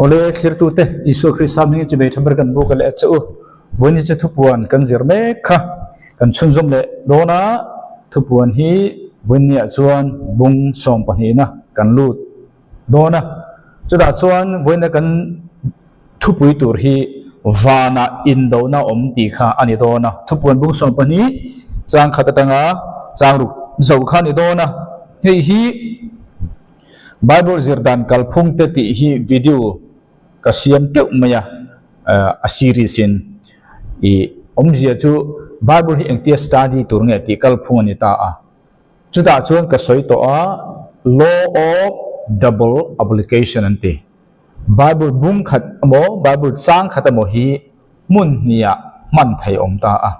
ole khir tu te isu krisam ni chibe thamber kan bu kale chu boni che thupuan kan zirme kha kan chunjom le dona thupuan hi bunia chuan bung som pani na kan lut dona chuda chuan buina kan thupui tur hi vana indo na om ti kha ani dona thupuan bung som pani chang khatatanga changru zo kha ni dona hei hi Bible zirdan kalphung te ti hi video ka siam te maya a series in I omzia chu Bible hi engtia study tur nge ti kalphung ani ta a chuda chuan ka soi to a law of double application ante Bible bung khat amo Bible chang khat amo hi mun nia man thai om ta a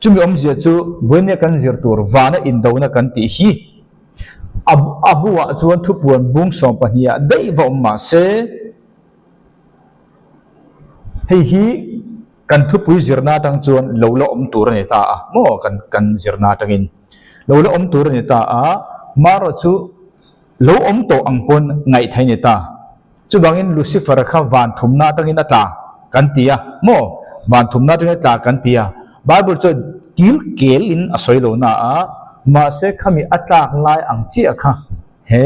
chumi omzia chu buine kan zir tur wana indo na kan ti hi abuwa chuan thupuan bung som pahnia dei vom ma se hei hi kan thupui zirna tang chuan lo lo om tur ni ta a mo kan zirna tangin lo lo om tur ni ta a maro chu lo om to angpon ngai thai ni ta chu bangin Lucifer kha van thumna tangin ata kan tia mo van thumna tangin ata kan tia Bible chu kil kel in asoi lo na a ma se khami atlak lai ang chi akha he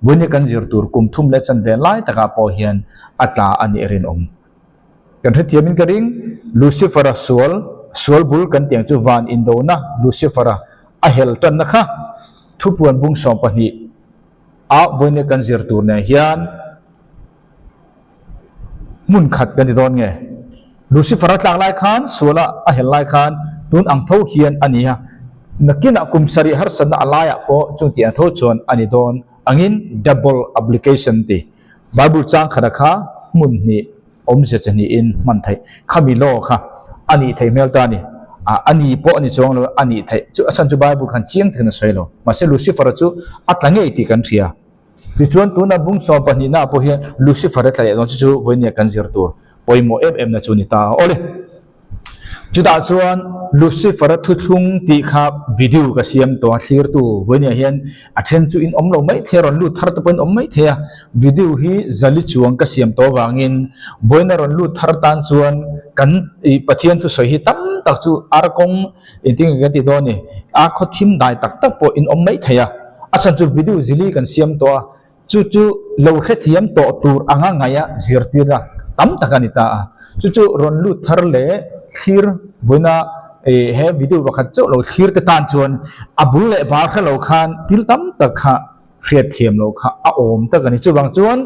buni kan zir tur kum thum le chan ve lai taka po hian atla ani rin om kan the tiamin ka ring Lucifer sual bul kan tiang chu van indo na Lucifer a hel tan na kha thupuan bung som pani a buni kan zir tur na hian mun khat kan di don nge Lucifer atlak lai khan suala a hel lai khan tun ang tho hian ania nakina kumsari har sana alaya po chung ti atho chon ani don angin double application ti Bible chang khadakha mun ni omse chani in man thai khami lo kha ani thai mel ta ni ani po ani chong lo ani thai chu asan chu Bible khan chiang thena soilo ma se Lucifer chu atlange ti kan thia ti chuan tu na bung so pani na po hian Lucifer thlai don chu voinia kan zir tur poimo em na chu ni ta ole chuda chuan Lucifer thuthung ti kha video ka siam to clear tu voinia hian athen chu in omlo mai theron lu thar ta pen om mai thea video hi zali chuang ka siam to wangin voina ron lu thar tan chuan kan I pathian tu soi hi tam tak chu arkong iting ga ti do ni a khothim dai tak tak po in om mai thea achan chu video zili kan siam to chu lo khe thiam to tur anga ngaya zirtira tam takani ta chu ron lu thar le clear voina he video wakhat chu lo thir te tan chuan abul le bar kha lo khan til tam tak kha khriat thiam lo kha a om ta kan chu wang chuan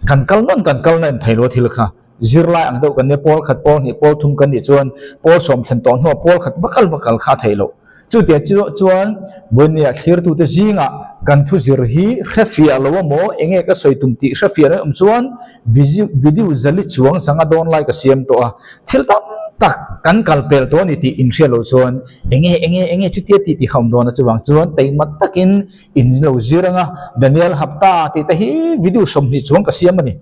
kan kal nan thailo thil kha zirlai ang do kan ne pol khat pol ni pol thum kan ni chuan pol som thlen ton ho pol khat bakal kha thailo chu te chuan vonia thir tu te zinga kan thu zir hi khafia lo mo enge ka soitum ti khafia chuan video zali chuang sanga don lai ka siam to a thil tam tak kan kalpel to ni ti in shelo chuan enge chu ti kham do na chuwang chuan tei mat takin in lo ziranga Daniel hapta ti ta hi video som ni chuang ka siam ani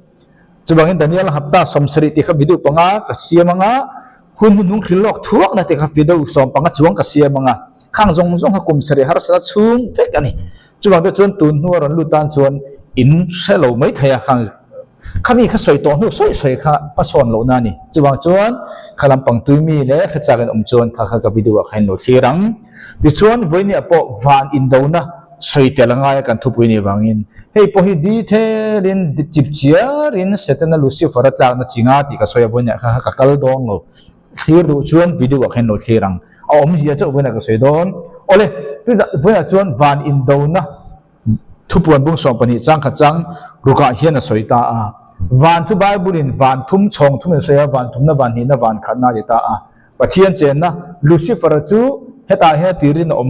chuwang in Daniel hapta som sari ti kha video panga ka siamanga hun nung khilok thuak na ti kha video som panga chuang ka siamanga khang zong ha kum sari har sa chung fek ani chuwang te chuan tun nu ron lu tan chuan in shelo mai thaya khang khami kha soi to nu soi kha pason lo na ni chuwang chuan khalam pang tuimi le khachakan chuan kha ka video khain lo thirang ti chuan voinia po van in do na soi telanga kan thupui ni wangin hei po hi detail in chipchiar in setana Lucifer tlak na chinga ti ka soya voinia kha kal dong lo thir do chuan video khain lo thirang a omzia chu voinia ka soi don ole ti voinia chuan van in do na thupuan bung som pani chang kha chang ruka hian a soita a van chu Bible in van thum chong thum soya van thum na van ni na van khat na ta a pathian chen na Lucifer chu heta he tirin om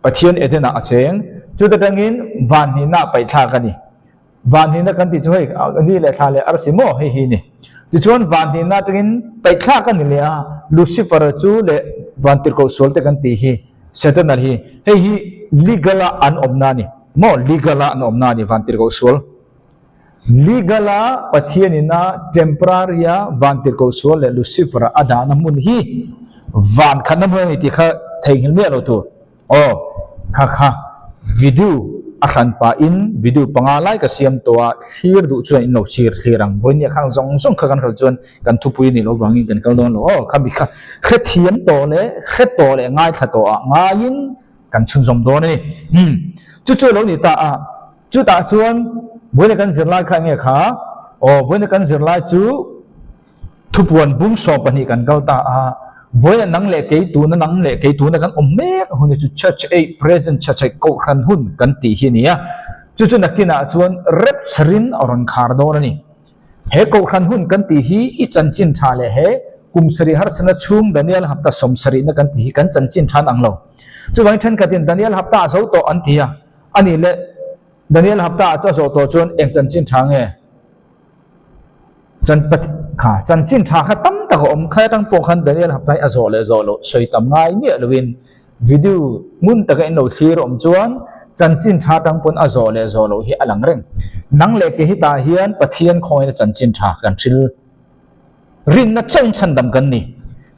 pathian edena acheng chu ta dangin van ni na pai thla ka ni van ni na kan ti chu hei ni le thla le arsimo hi ni ti chuan van ni na tangin pai thla ka ni le a Lucifer chu le van tir ko sol te kan ti hi satan hi hei hi legala an omna ni mo legala an omna ni van tir ko sol legala pathianina temporaria van tir ko sol le Lucifer adana mun hi van khanam ni ti kha theihil me lo tu o kha video akhan pa in video panga lai ka siam to a thlir du chuan in lo chir thirang voinia khang zong zong kha kan khal chuan kan thupui ni lo wangin kan kal don lo khabi kha khethiam to le ngai tha to a ngain kan chun zom do ni chu chu lo ni ta a chu ta chuan voinia kan zir lai kha nge kha voinia kan zir lai chu thupuan bung so pani kan kal ta a voinia nang le ke tu na kan omek huni chu church a present church ai ko khan hun kan ti hi ni a chu chu nakina chuan rep charin oron khar do ni he ko khan hun kan ti hi I chanchin tha le he kumsari har sana chung Daniel hapta somsari na kan ti hi kan chanchin than anglo chu wang than katin Daniel hapta zo to an ti a ani le Daniel hapta cha zo to chuan eng chanchin thang e chan pat kha chanchin tha kha tam ta ko om kha tang po khan Daniel haptai a zo le zo lo soi tam ngai mi lowin video mun ta ka no thir om chuan chanchin tha tang pon a zo le zo lo hi alang reng nang le ke hi ta hian pathian khoi na chanchin tha kan thil rin na chang chan dam kan ni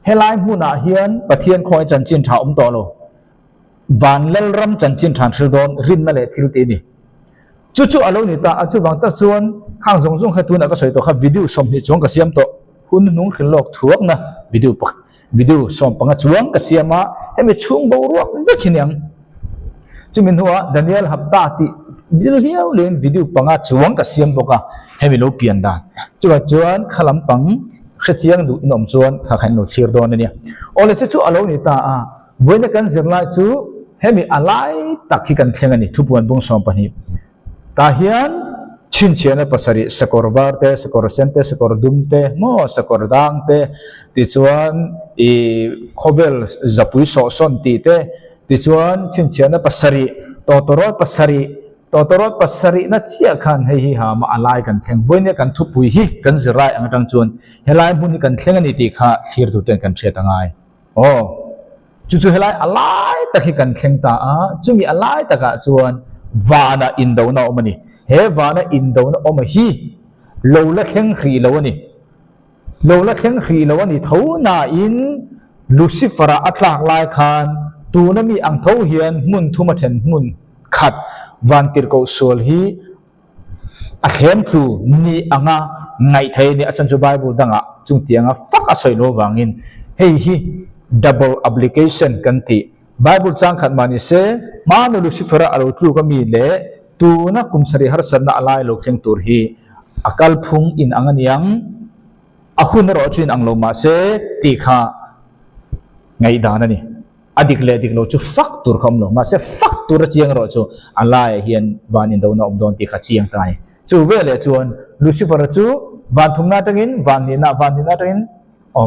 helai huna hian pathian khoi chanchin tha om to lo van lel ram chanchin tha thil don rin na le thil ti ni chu chu alo ni ta chu wang ta chuan khang zong zong kha tu na ka soi to kha video som ni chong ka siam to hun nung khil lok thuak na video som panga chuang ka siama hemi chung bo ruak vekhiniang chumin huwa Daniel hapta ti bil hiau len video panga chuang ka siam boka hemi lo pian dan chuan khalam pang khachiang du inom chuan kha khan no thir don ni ole chu alo ni ta a voina kan zirlai chu hemi alai takhi kan thengani thupuan bung som pani ta hian chin chiana pasari sakor barte sakor sente sakor dumte mo sakor dangte ti chuan I khovel zapui so son ti te ti chuan chin chiana pasari totorot pasari na chia khan hei ha ma alai kan thleng voine kan thupui hi kan zirai angatang chuan helai buni kan thleng ani ti kha thir tu ten kan thret angai chu helai alai takhi kan thleng ta a chumi alai taka chuan vana indo na omani he vana indo na oma hi lo la thleng khri lo ani tho na in Lucifer atlak lai khan tu na mi ang tho hian mun thuma then mun khat van tir ko sol hi a khem tu ni anga ngai thei ni achan chu Bible danga chung tianga fak a soi lo wangin hei hi double application kan ti Bible chang khat mani se manu Lucifer alo tu ka mi le tu na kumsari har sanna alai lo thleng tur hi akal phung in anganiang ahun ro chin anglo ma se ti kha ngai dana ni adik lo chu fak tur khom lo ma se fak tur chiang ro chu alai hian van in do na om don ti kha chiang tai chu vele chuan Lucifer chu van thumna tangin van ni na tangin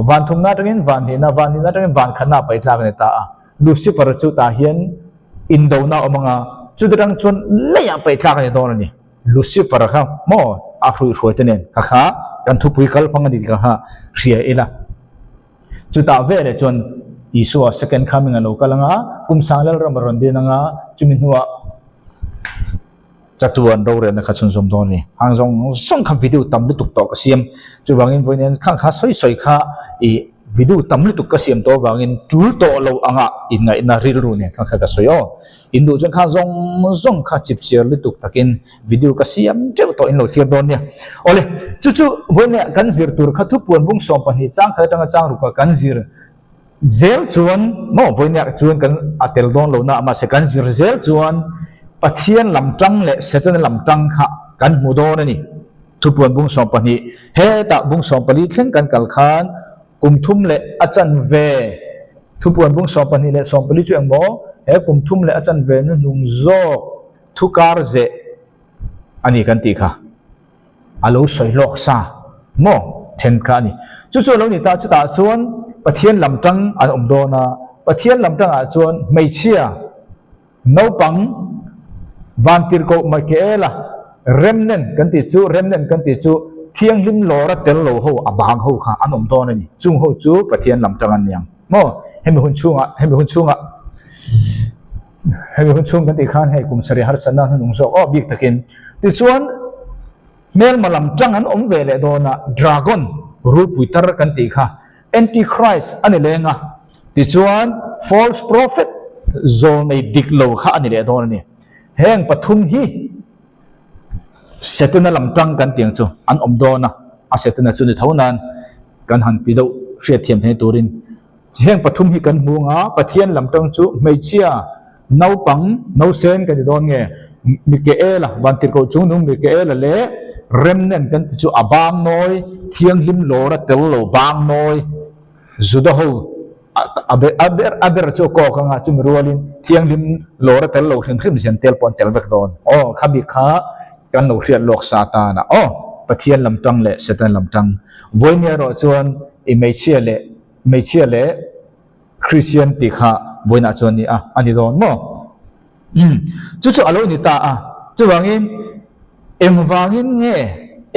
van thumna tangin van ni na tangin van khana pai tlang ne ta Lucifer chu ta hian in do na omanga chu drang chun leya pai tlang ne don ni Lucifer kha mo a hrui hroi tenen kha kan thu pui kal phang ni kha ria ela chu ta vele chun Isua second coming alo kalanga kumsanglal ramaron dinanga chumin huwa chatuan ro re na khachun som don ni hangjong song kham video tamlu tuk to ka siam chu wangin voinen khang kha soi kha I video tamlu tuk ka siam to wangin tul to lo anga inga ina ril ru ne khang kha ka soyo indu chen kha zong kha chip share li tuk takin video ka siam cheu to in lo thir don ne ole chu voine kan zir tur kha thu puan bung som pani chang kha tanga chang ru ka kan zir zel chuan mo voinia chuan kan atel don lo na ama second zel chuan pathian lamtang le setan lamtang kha kan mu don ani thupuan bung som pani he ta bung som pani thleng kan kal khan kumthum le achan ve thupuan bung som pani le som pani chu engmo he kumthum le achan ve nu nung zo thukar ze ani kan ti kha alo soi lok sa mo then kha ni chu lo ni ta chu ta chuan pathian lamtang an omdona pathian lamtang a chuan meichia no pang vantir ko makela remnen kan ti chu thiang lim lora tel lo ho abang ho kha an omdona ni chung ho chu pathian lamtang an niang mo hemi hun chung kan ti khan he kum sari har sanna nung so bik takin ti chuan mel malam tang an om vele dona dragon ru puitar kan ti kha Antichrist ani lenga ti chuan false prophet zol nei diklo kha ani le don ni heng pathum hi setena lam tang kan tiang chu an omdona a setena chu ni thonan kan han pi do hriat thiam he turin heng pathum hi kan munga pathian lam tang chu meichia nau pang nau sen kan don nge Mikaela bantir ko chung nung Mikaela le remnant kan chu abang noi thiang lim lora tel lo bang noi zudaho aber chu ko kanga chum rualin thiang lim lora tel lo hrim hrim zen tel pon tel vek don khabi kha kan lo hriat lok sa ta na pathian lam tang le setan lam tang voinia ro chuan i meichia le Christian ti kha voina chuan ni ani don mo chu alo ni ta chu wangin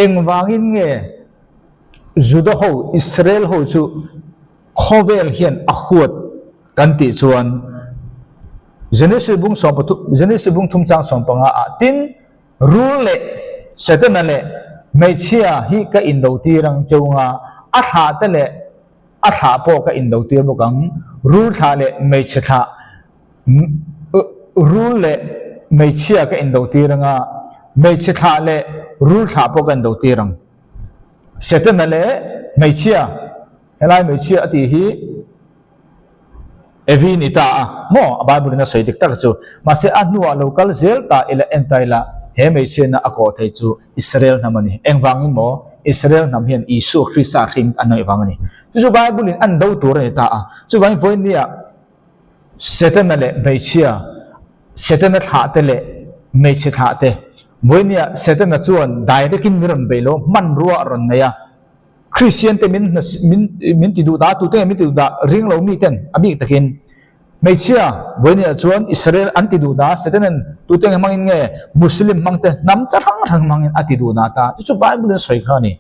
engwangin nge juda ho Israel ho chu khovel hian a khuat kan ti chuan Genesis bung thum chang som panga tin rule le setana le meichia hi ka indo ti rang chunga a tha ta le a tha po ka indo ti bo kang rule tha le meichia tha rule le meichia ka indo ti ranga meichia tha le rule tha po ka indo ti rang setana le meichia helai meichia ati hi evi ni ta mo bible na soi dik tak chu ma se anua local zel ta ila entaila he meichia na ako thai chu Israel namani engwangin mo Israel nam hian Isu Christa ring anoi wangani chu bible in an do tur ni ta chu wang voi nia setana le meichia setana tha te le meichia tha te voi nia setana chuan direct in miron belo man ruwa ron naya Christian te min ti du da tu te min ti du da ring lo mi ten abi takin meichia voini chuan Israel anti du da setenen tu te mangin nge Muslim mangte nam charang mangin ati du na ta chu bible soi khani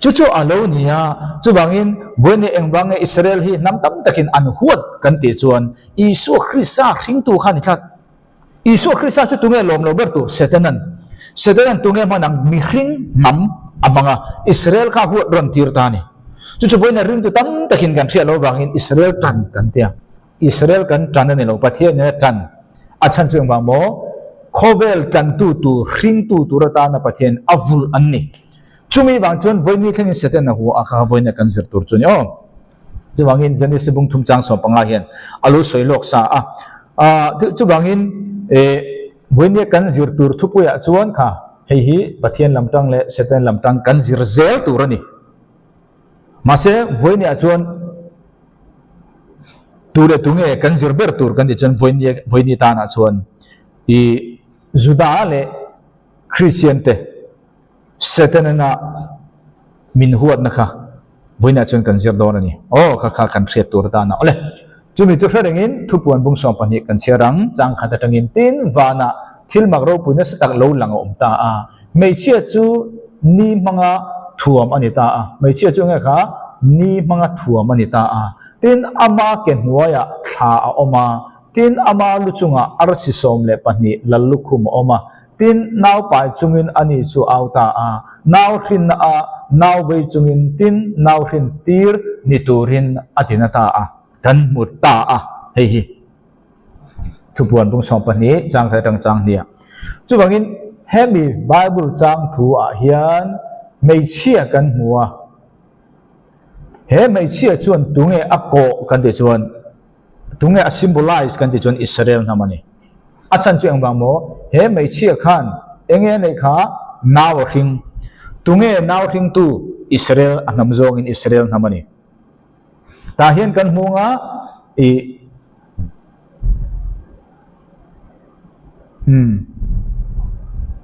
chu alo nia chu bangin voini engwang Israel hi nam tam takin an huat kan ti chuan Isu Christa ring tu khani khat Isu Christa chu tu nge lom lo ber tu setenen tu nge manang mi ring nam amanga Israel ka huat ron tir ta ni chu voina ring tu tam takin kan thia lo wangin Israel tan kan tia Israel kan tan ne lo pathia ne tan achan chung wang mo khovel tan tu ring tu rata na pathian avul anni chumi wang chon voini thengin seten na hu akha voina kan zir tur chuni chu wangin Genesis bung thum chang so panga hian alu soilok sa chu wangin voini kan zir tur thupuya chuan kha hi pathian lamtang le seten lamtang kan zir zel turani mase voini chuan ture tunge kan zir ber tur kan di chuan voini ta na chuan i juda le Christian te seten na min huat na kha voina chuan kan zir dorani kha kan thriat tur ta na ole chumi chu hredengin thupuan bung som pani kan cherang chang khata tangin tin wana thil magro puina satak lo lang om ta meichia chu ni manga thuam ani ta meichia chu nge kha ni manga thuam ani ta tin ama ke hnuaya tha oma tin ama luchunga arsi som le pani lallukhum oma tin naw pai chungin ani chu auta naw hrin naw vei chungin tin naw hrin tir ni turin atina ta kan mutta hi thupuan bung som pani chang thai tang chang nia chu bangin hemi bible chang thu hian meichia kan hmuwa he meichia chuan tunge ako kan de chuan tunge a symbolize kan de chuan Israel namani achan chu engwang mo he meichia khan enge nei kha naw hring tunge naw hring tu Israel anam zong in Israel namani ta hian kan hmunga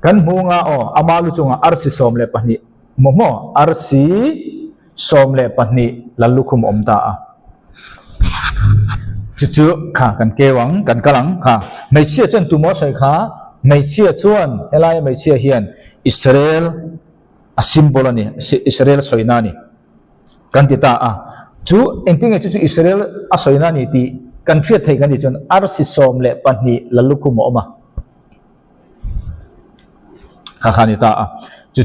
kan hmunga amalu chunga arsi som le pahni mo arsi som le pahni lallukhum omta chu kha kan kewang kan kalang kha meichia chen tu mo soi kha meichia chuan elai meichia hian Israel a symbol ani Israel soinani kan ti ta chu engting chu Israel a soinani ti kan thriat thei kan ni chon arsi som le pahni lallukhum oma khani ta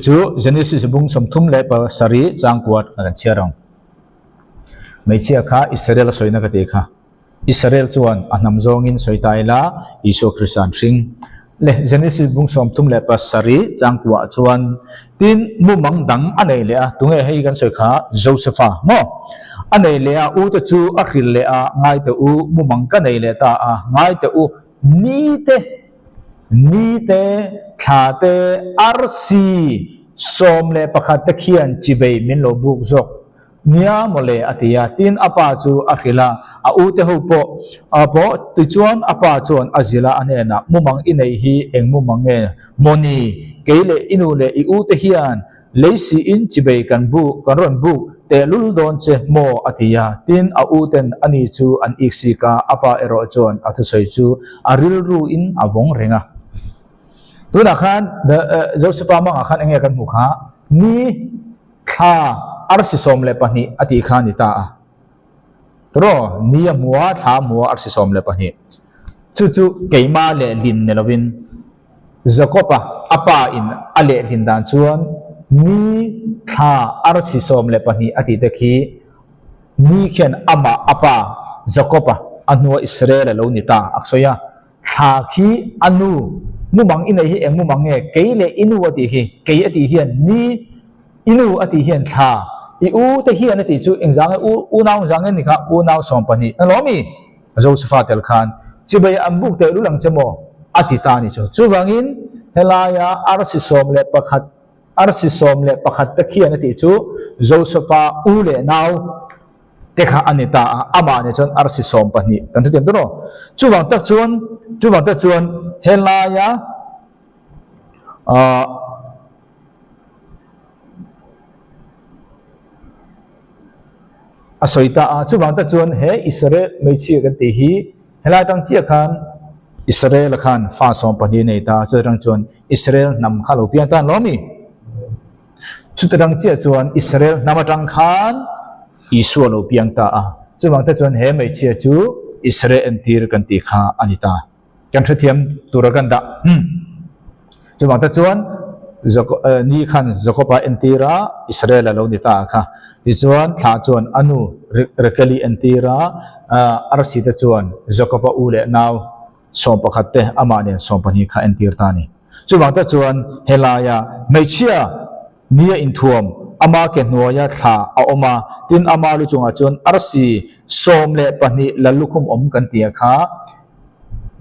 chu Genesis bung som thum le pa sari chang kuat kan cherang meichia kha Israel soina ka te kha Israel chuan anam zongin soitaila Isu Christian ring le Genesis bung som thum le pasari changwa chuan tin mumang dang anei le a tunge hei kan soi kha Josepha mo anei le a u te chu a khil le a ngai te u mumang ka nei le ta a ngai te u ni te kha te arsi som le pakhat te khian chibei min lo buk zok nia mole atia tin apa chu akhila a u te ho po apo tu chuan apa chuan azila anena mumang inei hi eng mumang nge moni keile inu le I u te hian leisi in chibei kan bu kan ron bu te lul don che mo atia tin a u ten ani chu an iksika apa ero chuan athu soi chu aril ru in avong renga tuna khan Josepha mang khan enge kan mukha ni kha arsi som le pani ati khan ita tro niya muwa tha muwa arsi som le pani chu keima le lin ne lovin Jacoba apa in ale lin dan chuan ni kha arsi som le pani ati dekhi ni khen ama apa Jacoba anu Israel lo nita aksoya kha khi anu mumang inei hi eng mumang nge keile inu ati hi kei ati hian ni inu ati hian tha I u te hian ati chu engzang u naw jang ni kha u naw som pani alomi Josepha tel khan chibai ambuk te lulang chemo ati ta ni chu wangin helaya arsi som le pakhat te khian ati chu Josepha u le naw te kha anita ama ne chon arsi som pani kan thiam do chu wang tak chuan helaya asoita chu wang ta chuan he Israel mei chi kan ti hi helai tang chi khan Israel khan fa som pani nei ta chu rang chuan Israel nam khalo pian tan lomi chu tang chi chuan Israel namatang khan Isu lo piang ta chu wang ta chuan he mei chi chu Israel entir kan ti kha anita kan thiam turagan da chu wang ta chuan ni khan Jacoba entira Israel lo nita kha ti chuan thla chuan anu rekali entira arsi ta chuan Jacoba ule naw som pakhat te ama ne som pani kha entir ta ni chu wang ta chuan helaya meichia nia in thuam ama ke hnuaya thla a oma tin ama lu chunga chuan arsi som le pani lalukhum om kan tia kha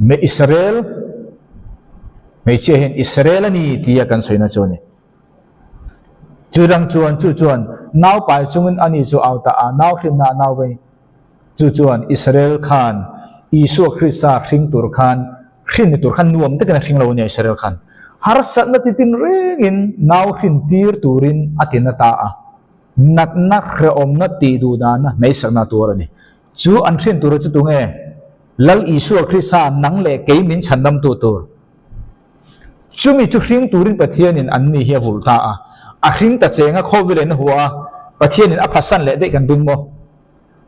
me Israel meichia hin Israel ani tia kan soina chone churang chuan naw pai chungin ani chu auta a naw hrinna naw ve chuan Israel khan Isu Christa hring tur khan nuam te kan hring lo ni Israel khan har sat na titin rengin naw hrin tir turin atina ta a nak re om na ti du da na nei sakna tur ani chu an hrin tur chu tunge lal Isu Christa nang le keimin chandam tu tur chumi chu hring turin pathianin an ni hi vulta a hring ta chenga khovilen huwa pathianin a phasan le de kan ding mo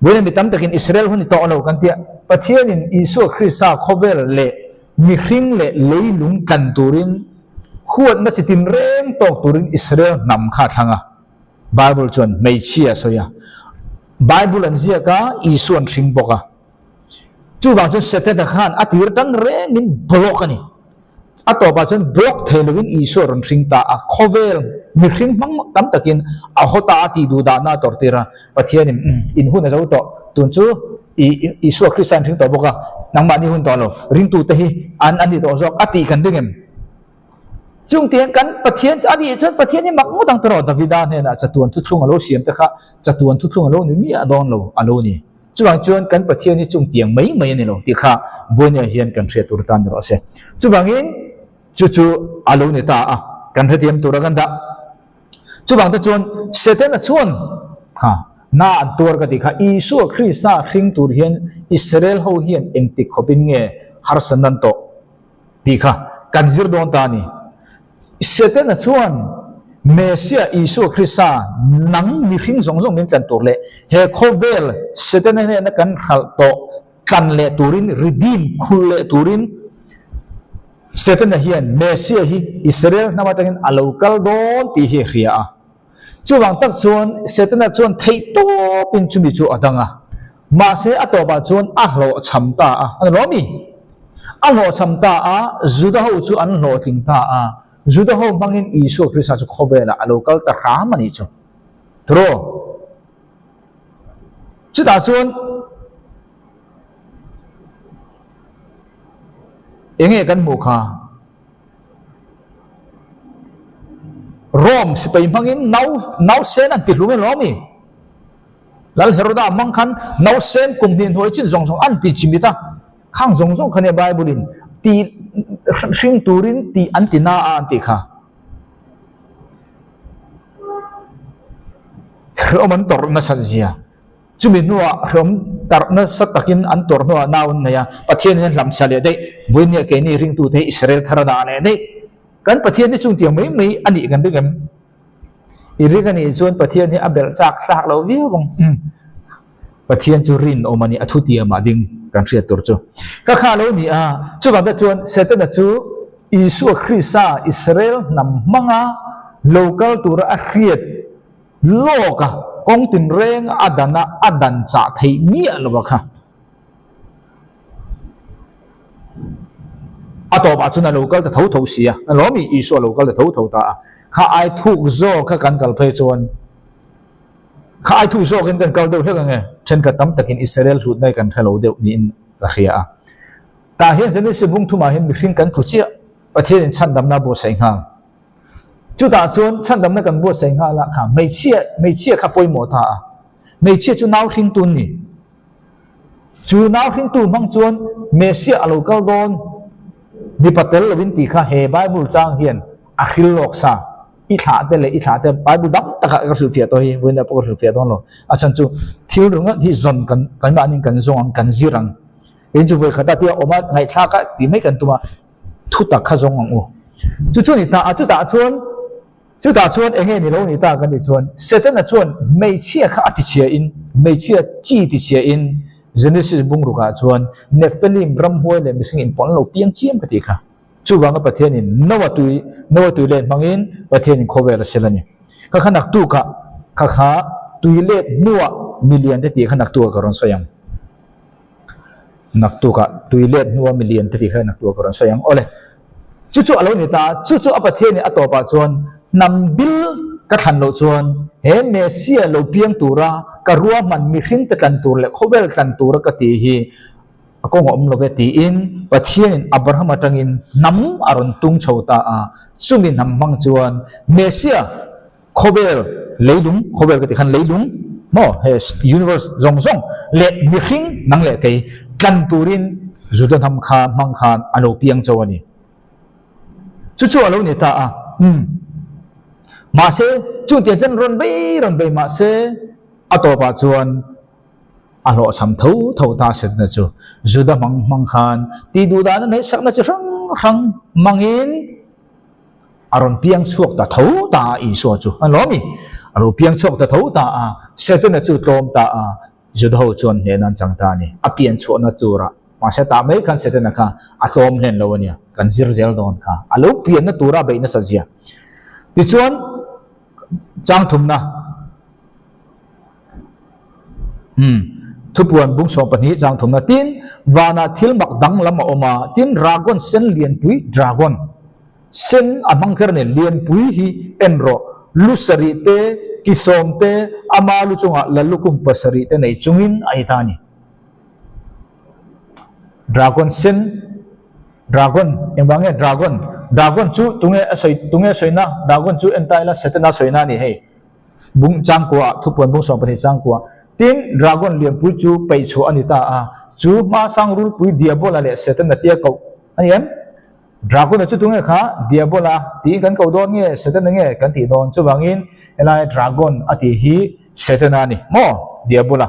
wena mi tam takin Israel huni to lo kan tia pathianin Isu Christa khovel le mi hring le leilung kan turin huat na chitin rem tok turin Israel nam kha thanga Bible chon mei chia soya Bible an zia ka Isu an hring boka chu wang chon sete da khan atir tang rengin block ani ato ba chon block thelwin Isu ron hring ta a khovel mi hring mang tam takin a hota ati du da na tortira pathianin in hun zo to tun chu Isu Christian hring to boka nang ma ni hun to lo ring tu te hi an ani to zok ati kan dingem chung tiang kan pathian ani chon pathian ni mak mutang tro Davida ne na chatuan thu thlung alo siam te kha chatuan thu thlung alo ni mi adon lo alo ni chuang chuan kan pathian ni chung tiang mai ni lo ti kha vonia hian kan thre tur tan ro se chuwangin chu alo ni ta kan thiam turagan da chuwang ta chuan seten a chuan ha na tur ka ti kha Isu Christa hring tur hian Israel ho hian engti khopin nge har sanan to ti kha kan zir don ta ni seten a chuan Mesia Isu Christa nang mi hring zong min kan tur le he khovel seten ne na kan khal to kan le turin redeem khul le turin seten hian Mesia hi Israel namatangin alokal don ti hi ria chuwang tak chuan setana chuan thei to pin chumi chu adanga มาเสอตัวปัจจุบันอัลโหลชัมตาอันล้อมีอัลโหลชัมตาจุดเขาจูอันโหลทิงตาจุดเขาบังอินอิสุคริสต์จูขบเวลาอัลโหลกัลตรามันอิจูทรูจุดอาจวนเองกันมุขารอมสิไปบังอินนาวเซนอันติดรู้ไหมล้อมีแล้วเฮโรดามังคันนาวเซนกุมดินหัวจินสองอันติดจิมิตาข้างสองคะแนนไบเบิลินตีชิงตูรินตีอันตินาอันติค่ะเรามันตรนัสเซียจุมินัวเราตรนัสตักินอันตรนัวนาวเนี่ยประเทศนี้ลำเฉลี่ยได้วันนี้แกนี่ริงตูเทอิสราเอลทาราดาเนี่ยได้กันประเทศนี้จุงเตียงไม่อันนี้กันด้วยกันอีริกันนี่ส่วนประเทศนี้อับเดลจากสากเราเวียวงประเทศจุรินโอมานีอัทุติยมาดิ่งกันเสียตัวจูก็ข้าเรานี่จุบันเป็นจวนเสด็จจูอิสุคริสต์อิสราเอลนำมังlocal ตัวระเขียดโลกกองตินเร่งอดันจ่าไทยมีอะไรบ้างค่ะตัวปัจจุบัน local จะเท่าเสียเรามีอิสุ local จะเท่าตาข้าไอทุกโซ่ข้ากันกัลเพจวนข้าไอทุกโซ่กันกัลเดียวเท่ากันไงเช่นกับตั้มตะกินอิสราเอลสุดได้กันฮัลโหลเดียวนี่รักเฮียแต่เห็นเส้นนี้สิบุ้งทุ่มมาเห็นมิกซิงกันผู้เชี่ยประเทศชั้นดำน้าบัวเสียงห่างจุดตาจวนชั้นดำน้ากันบัวเสียงห่างละค่ะไม่เชี่ยข้าป่วยหมดท่าไม่เชี่ยจุนาวทิ้งตุนนี่จุนาวทิ้งตุนบางจวนไม่เชี่ยอโลกัลโดนดิปัตเตลวินติข้าเฮบายบุลจางเฮียนอะคิลล็อกซาอิฐาเตเลยอิฐาเตไปบุดัมตะกะกระสุนเฟียตัวเองวันนี้พวกกระสุนเฟียตัวนั้นอาจารย์จูที่รู้งั้นที่ซอนกันบ้านนี้กันซองกันซีรังเอ็นจูเวขดาที่ออกมาไงท่าก็ที่ไม่กันตัวทุตักข้าซองอ่ะจู่ๆนี่ตาจู่ตาชวนเองนี่เรานี่ตากันนี่ชวนเสร็จแล้วชวนไม่เชื่อข้าติเชียอินไม่เชื่อจีติเชียอินเจเนซิสบุงรุกาชวนเนฟเฟลิมรัมหัวเลยมีสิ่งอินปอนเราเพียงเชี่ยมกันดีค่ะจู่ว่าประเทศนี้นวัตถุเล่นบางอินประเทศนี้โคเวลเซลนี่ข้าขนักตัวข้าตุยเล่นนัวมิลเลียนที่ตีขนักตัวกรอนสยังนักตัวก็ตุยเล่นนัวมิลเลียนที่ตีขนักตัวกรอนสยังโอ้เลยจู่ๆเราเนี่ยตาจู่ๆประเทศนี้อัตโตปัจจุบันนำบิลกระทันเราชวนเห็นเมเซียเราเพียงตัวระกระรัวมันมีขึ้นแต่กันตัวเลยโคเวลกันตัวระกติฮีก็งอมโลเวตีอินประเทศอับราฮัมจังอินน้ำอารมณ์ตุงโชตาซุมินน้ำมังจวนเมเซียโคเวลเลยลุงโคเวลกติขันเลยลุงโม่เฮสยูนิเวอร์สซงเละมีขึ้นนั่งเละไกกันตัวรินจุดทำขามังขานอโลเปียงจวนี่จู่ๆเราเนี่ยตามาเสจุดเดียจันรอนไปมาเสอัตโตปัจจุบันอารมณ์ช้ำเท่าตาเสร็จนะจูจุดมังขานตีดูด้านนั้นสักนั่นจะรังมังอินอารมณ์เพียงชวกตาเท่าตาอีสัวจูอันล้อมีอารมณ์เพียงชวกตาเท่าตาเสร็จนะจูตรมตาจุดเขาจวนเนี่ยนั่นจังตานี่เปลี่ยนชวนะจูระมาเสตาไม่กันเสร็จนะค่ะตรมเล่นแล้วเนี่ยกันจิรเจลโดนค่ะอารมณ์เปลี่ยนนะตูระไปนะสัจจะดิจวนจังทุมนะทุบวันบุ้งสองปนิจังทุมนะตินวานาทิลมักดังลำออกมาตินดราก้อนเส้นเลียนปุยดราก้อนเส้นอันมังเคอร์เนี่ยเลียนปุยฮีเอ็นโรลุสริเตกิสอมเตอามาลุจงะลลุกุมปัสริเตในจุงินไอตานีดราก้อนเส้นดราก้อนยังบางเนี่ยดราก้อนจูตุงเอสวยนะดราก้อนจูเอ็นไตละเสตนาสวยนะนี่เฮ้บุ้งจังกัวทุบวันบุ้งสองปนิจังกัวทีมดราก้อนเลี้ยงปุยจูไปชัวอันนี้ตาจูมาสังรูปปุยเดียบอลอะไรเสตนาเตียกอันนี้ดราก้อนจูตุงเอค่ะเดียบอลตีกันเขาโดนเงี้ยเสตนาเงี้ยกันตีโดนจูบางอินอะไรดราก้อนอธิฮีเสตนานี่โมเดียบอล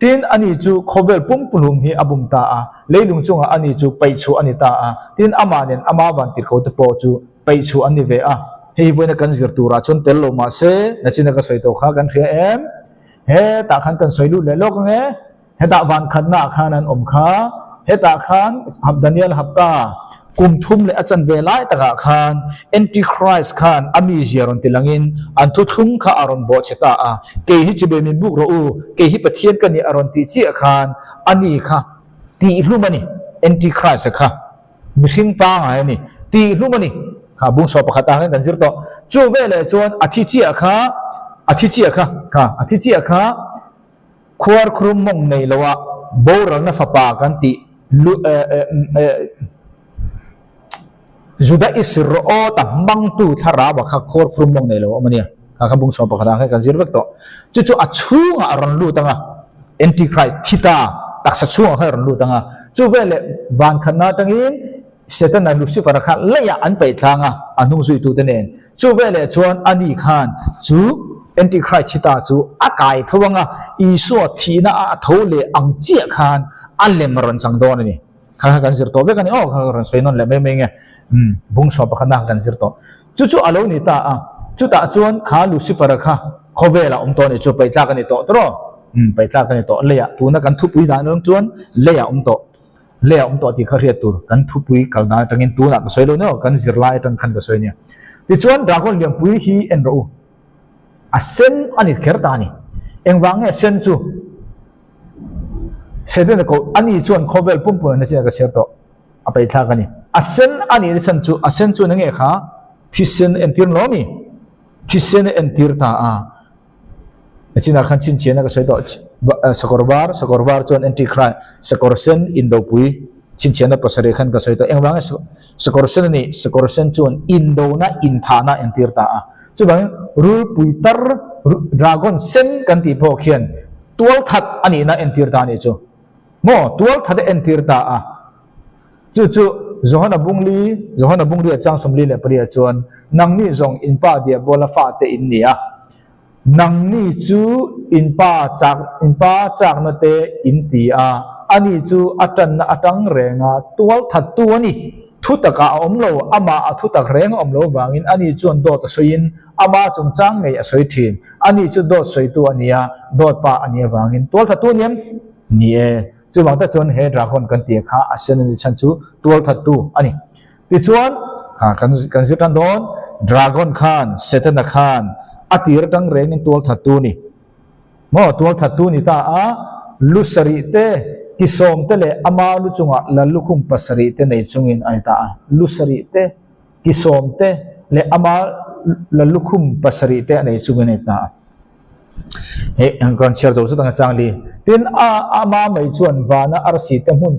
ทีนอันนี้จูขบเวลปุ่มปุ่มฮีอบุมตาเลยลุงจงอันนี้จูไปชัวอันนี้ตาทีนอามาเนี่ยอามาวันติดเขาตะโปจูไปชัวอันนี้เวเฮ้ยวันนี้กันจิรตูราชนเตลโลมาเซนัชินักสวยตัวข้ากันเขียมเฮ้ตาขันกันสวยลุเลยโลกเงี้ยเฮ้ตาวันขันหน้าขันนั้นอมข้าเฮ้ตาขันฮับดานิเอลฮับตา กุมทุ่มเลยอาจารย์เวลาตะกะขันแอนติคริสต์ขันอามีเจียรอนติลังอินอันทุทุ่มข้าอารอนบอชตาเกฮิจิเบมินบุกรูเกฮิปะเทียนกันนี่อารอนติเจียขันอันนี้ค่ะตีลุมันนี่แอนติคริสต์ค่ะมิชิงปังอะไรนี่ตีลุมันนี่ค่ะบุ้งสอบประคตากันจิรโตจูเวลจวนอาทิเจียค่ะอาทิเจียค่ะอาทิเจียค่ะควาร์ครุมมงในละวะโบราณนัฟปากันติjuda isro ta mangtu thara wa kha khor khrum mong nei lo amania kha bung so pa khada kan zirwek to chu achunga aron lu tanga antichrist thita taksa chunga kha aron lu tanga chu vele van khana tangin setan lucifer kha leya an pai thanga anung sui tu tenen chu vele chuan ani khan chu antichrist thita chu akai thowanga iso thina a thole ang chia khan alem ron changdon ni kha kan zir to ve kan kha ron soinon le me nge bung so pa khana kan zir to chu alo ni ta chu ta chuan kha lucifer kha khovela to ni chu pai tla kan ni to tro pai tla kan ni to leya tu na kan thu pui da nang chuan leya to ti kha riat tur kan thu pui kal na tangin tu na soi lo no kan zir lai tang khan ka soi ni ti chuan dragon liam pui hi en ro asen ani kher ta ni engwang e sen chu seden ko ani chuan khovel pum pum na sia ka ser to apai tla kan ni asen ani san chu na nge kha thisen en tir lo mi thisen en tir ta china khan chin chena ka soi to sakorbar chuan antichrist sakorsen indo pui chin chena pasare khan ka soi to engwang sakorsen chuan indo na in thana en tir ta chu bang rul pui tar dragon sen kan ti pho khian tual that ani na en tir ta ni chu mo tual that en tir ta chu zohana bungli achang somli le priya chuan nangni zong inpa dia bola fa te in nia nangni chu inpa chak na te in ti ani chu atan na atang renga tual that tu ani thutaka omlo ama athutak reng omlo wangin ani chuan dot soin ama chungchang ngei asoi thin ani chu dot soi tu ania dot pa ania wangin tual that tu niam ni chu wang ta chuan he dragon kan ti kha asen ni chan chu tual that tu ani ti chuan kan zitan don dragon khan satan khan atir tang reng in tual that tu ni mo tual that tu ni ta lusari te kisom te le ama lu chunga lalukum pasari te nei chungin ai ta lusari te kisom te le ama lalukum pasari te nei chungin ai ta he angkon share jo su tang changli tin ama mai chuan wana arsi te mun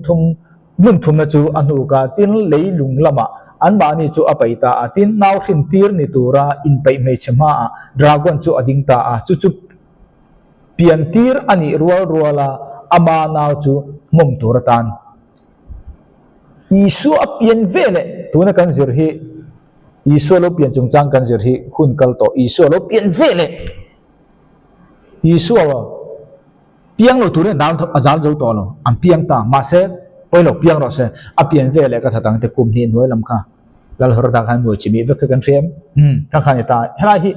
thum na chu anu ka tin leilung lama an ma ni chu apai ta tin naw khin tir ni tura in pai mai chema dragon chu ading ta chu pian tir ani ruala ama naw chu mom turatan isu apian vele tuna kan zir hi isu lo pian chungchang kan zir hi hun kal to isu lo pian vele isu piang lo tuna dang azal zo to lo am piang ta ma se poi lo piang ro se apian vele ka thatang te kum ni noi lam kha lal hor da kan noi chimi vek kan rem ka kha ni ta hela hi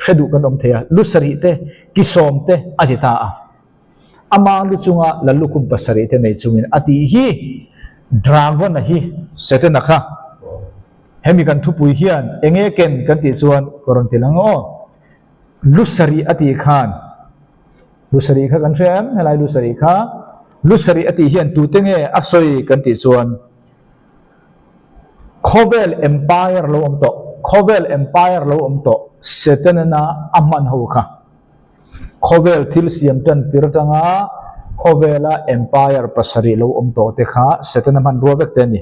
khadu kan om thea lusari te kisom te adita ama lu chunga lalukum pasari te nei chungin ati hi dragon hi seten nakha hemi kan thupui hian enge ken kan ti chuan koron tilang lusari ati khan lusari kha kan rem helai lusari ati hian tu tenge asoi kan ti chuan khovel empire lo om to seten na aman ho kha khovel thil siam tan tirtanga khovela empire pasari lo om to te kha setan man ro vek te ni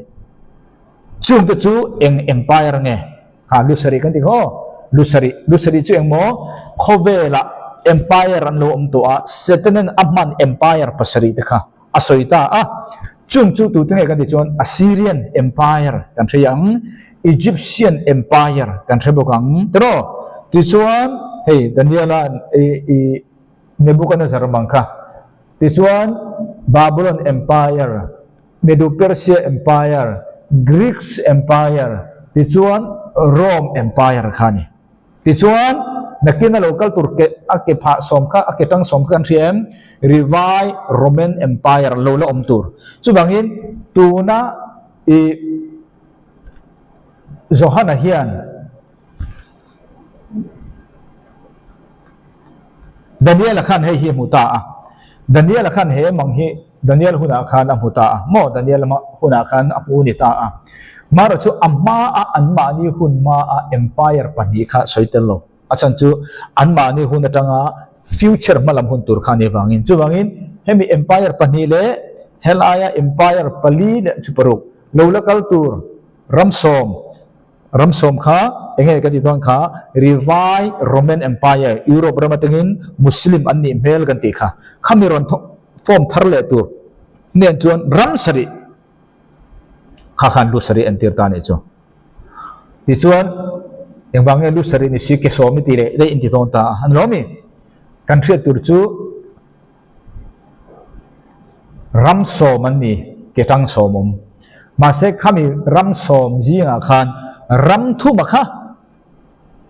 chung te chu eng empire nge kha lusari kan ti ho lusari chu eng mo khovela empire an lo om to setan aman empire pasari te kha asoita chung chu tu te kan ti chon Assyrian empire kan theyang Egyptian empire kan thebokang tro ti chuan hey Daniela Nebuchadnezzar mangka ti chuan Babylon empire Medo-Persia empire Greeks empire ti chuan Rome empire khani ti chuan nakina local turke ake pha somkha ake tang somkhan riam Revai Roman empire lo la omtur chu bangin tuna Zohana hian Daniel khan he hi muta Daniel khan he manghi Daniel huna khan amuta mo Daniel huna khan apunita maro chu amma anma ni hunma empire pani kha soitelo achan chu anma ni hun atanga future malam hun tur khani wangin chu wangin hemi empire pani le helaya empire pali le chuparuk lolakal tur ramsom kha enge ka di don kha revive Roman Empire Europe ramatengin Muslim anni mel ganti kha khamiron form tharle tur nen chuan ramsari kha khan lu sari antir ta ne chu ti chuan engbange lu sari ni si ke somi ti le le inti don ta an lomi country tur chu ramsom anni ke tang somum ma se khami ramsom jinga khan ram thu makha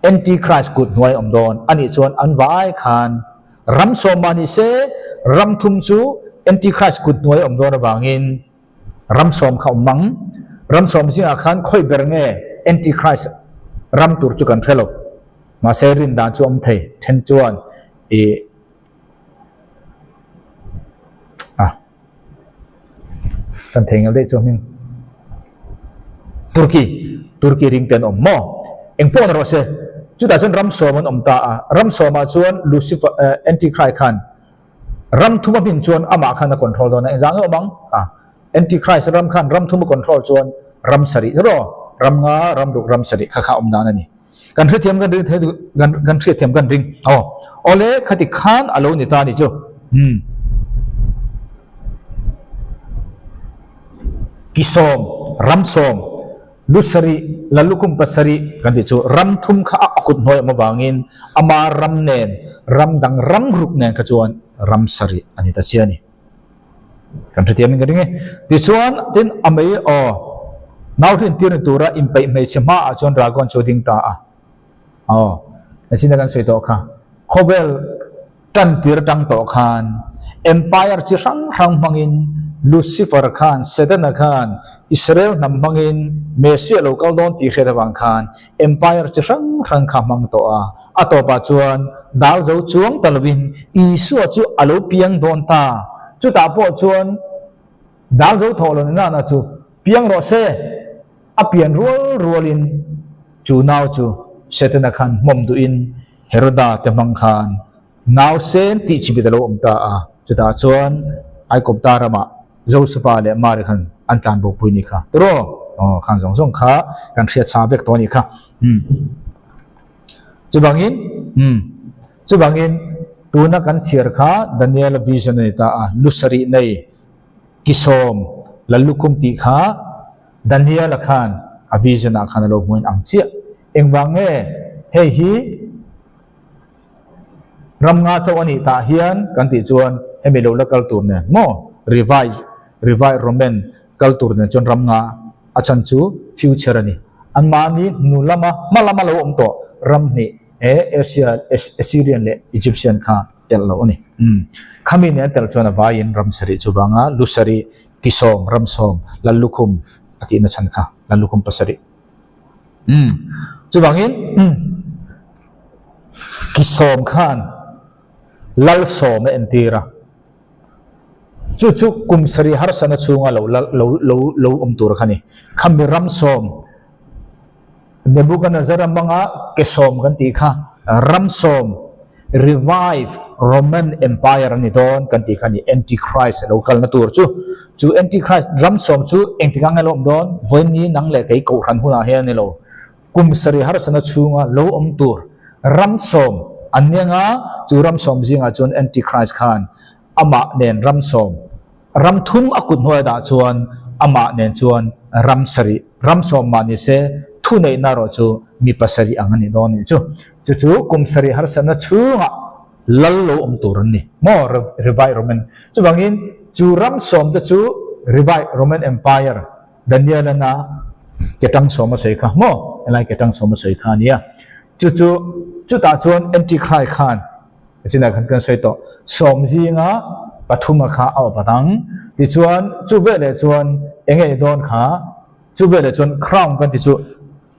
antichrist kut hnuai omdon ani chuan an vai khan ramsom mani se ram thum chu antichrist kut hnuai omdon awangin ramsom kha mang ramsom jinga khan khoi bernge antichrist ram tur chu kan thelo ma se rin dan chu om thei then chuan kan thengel de chu min Turkey ring ten om mo engpon ro se chuta chon ramsom an omta ramsoma chuan Lucifer antichrist khan ram thuma bin chuan ama khan na control don exang omang antichrist ram khan ram thuma control chuan ram sari ro ram nga ram duk ram sari kha om na ni kan thri thiam kan ring kan thri thiam kan ring ole khati khan alo ni ta ni chu kisom ramsom lusari lalukum pasari kan di chu ram thum kha akut noi mawangin ama ram nen ram dang ram gruk nen kha chuan ram sari ani ta chiani kan thetiam min gadinge ti chuan tin amei now tin tir tura impai mei chema a chuan dragon choding ta achina kan soi to kha khobel tan tir tang to khan empire chi rang mangin Lucifer khan Satan khan Israel nam mangin Mesia local don ti kherawang khan empire chi rang kha mang to atopa chuan dal zo chuang talwin isu chu alo piang don ta chu ta po chuan dal zo tholon na chu piang ro se apian rolin chu naw chu Satan khan mom du in Heroda te mang khan naw sen ti chi bidalo omta chu ta chuan ai kop tarama Joseph le mari khan an tan bo pui ni kha tro khan song kha kan thia cha bek to ni kha chubangin tuna kan chiar kha Daniel vision ni ta lusari nei kisom lalukum ti kha Daniel khan a vision a khan lo moin ang chia engwange hei hi ram nga chaw ani ta hian kan ti chuan hemi lo lakal tur ne mo revive Roman culture ne chon ram nga achan chu future ani anmani nulama malama lo omto ram ni Asia Assyrian le Egyptian kha tel lo ani khami ne tel chona vain ram sari chubanga lusari kisom ramsom lalukum ati na chan kha lalukum pasari chubangin kisom khan lalsom entira chu kum sari har sana chunga lo tur khani khami ramsom Nebuchadnezzar manga kesom kan ti kha ramsom revive Roman Empire ni don kan ti khani antichrist local na tur chu antichrist ramsom chu engtinga lo don voini nang le kai ko khan huna he ni lo kum sari har sana chunga lo tur ramsom anyenga chu ramsom jinga chun antichrist khan ama nen ramsom ramthum akut hoi da chuan ama nen chuan ramsari ramsom mani se thu nei na ro chu mi pasari angani don ni chu kumsari har sana chunga lallo tur ni mo revive Roman chu bangin chu ramsom da chu revive Roman Empire Daniel na ketang soma sei kha mo elai ketang soma sei kha nia chu ta chuan antichrist khan china kan sei to som jinga pathuma kha aw patang ti chuan chu ve le chuan enge don kha chu ve le chuan crown kan ti chu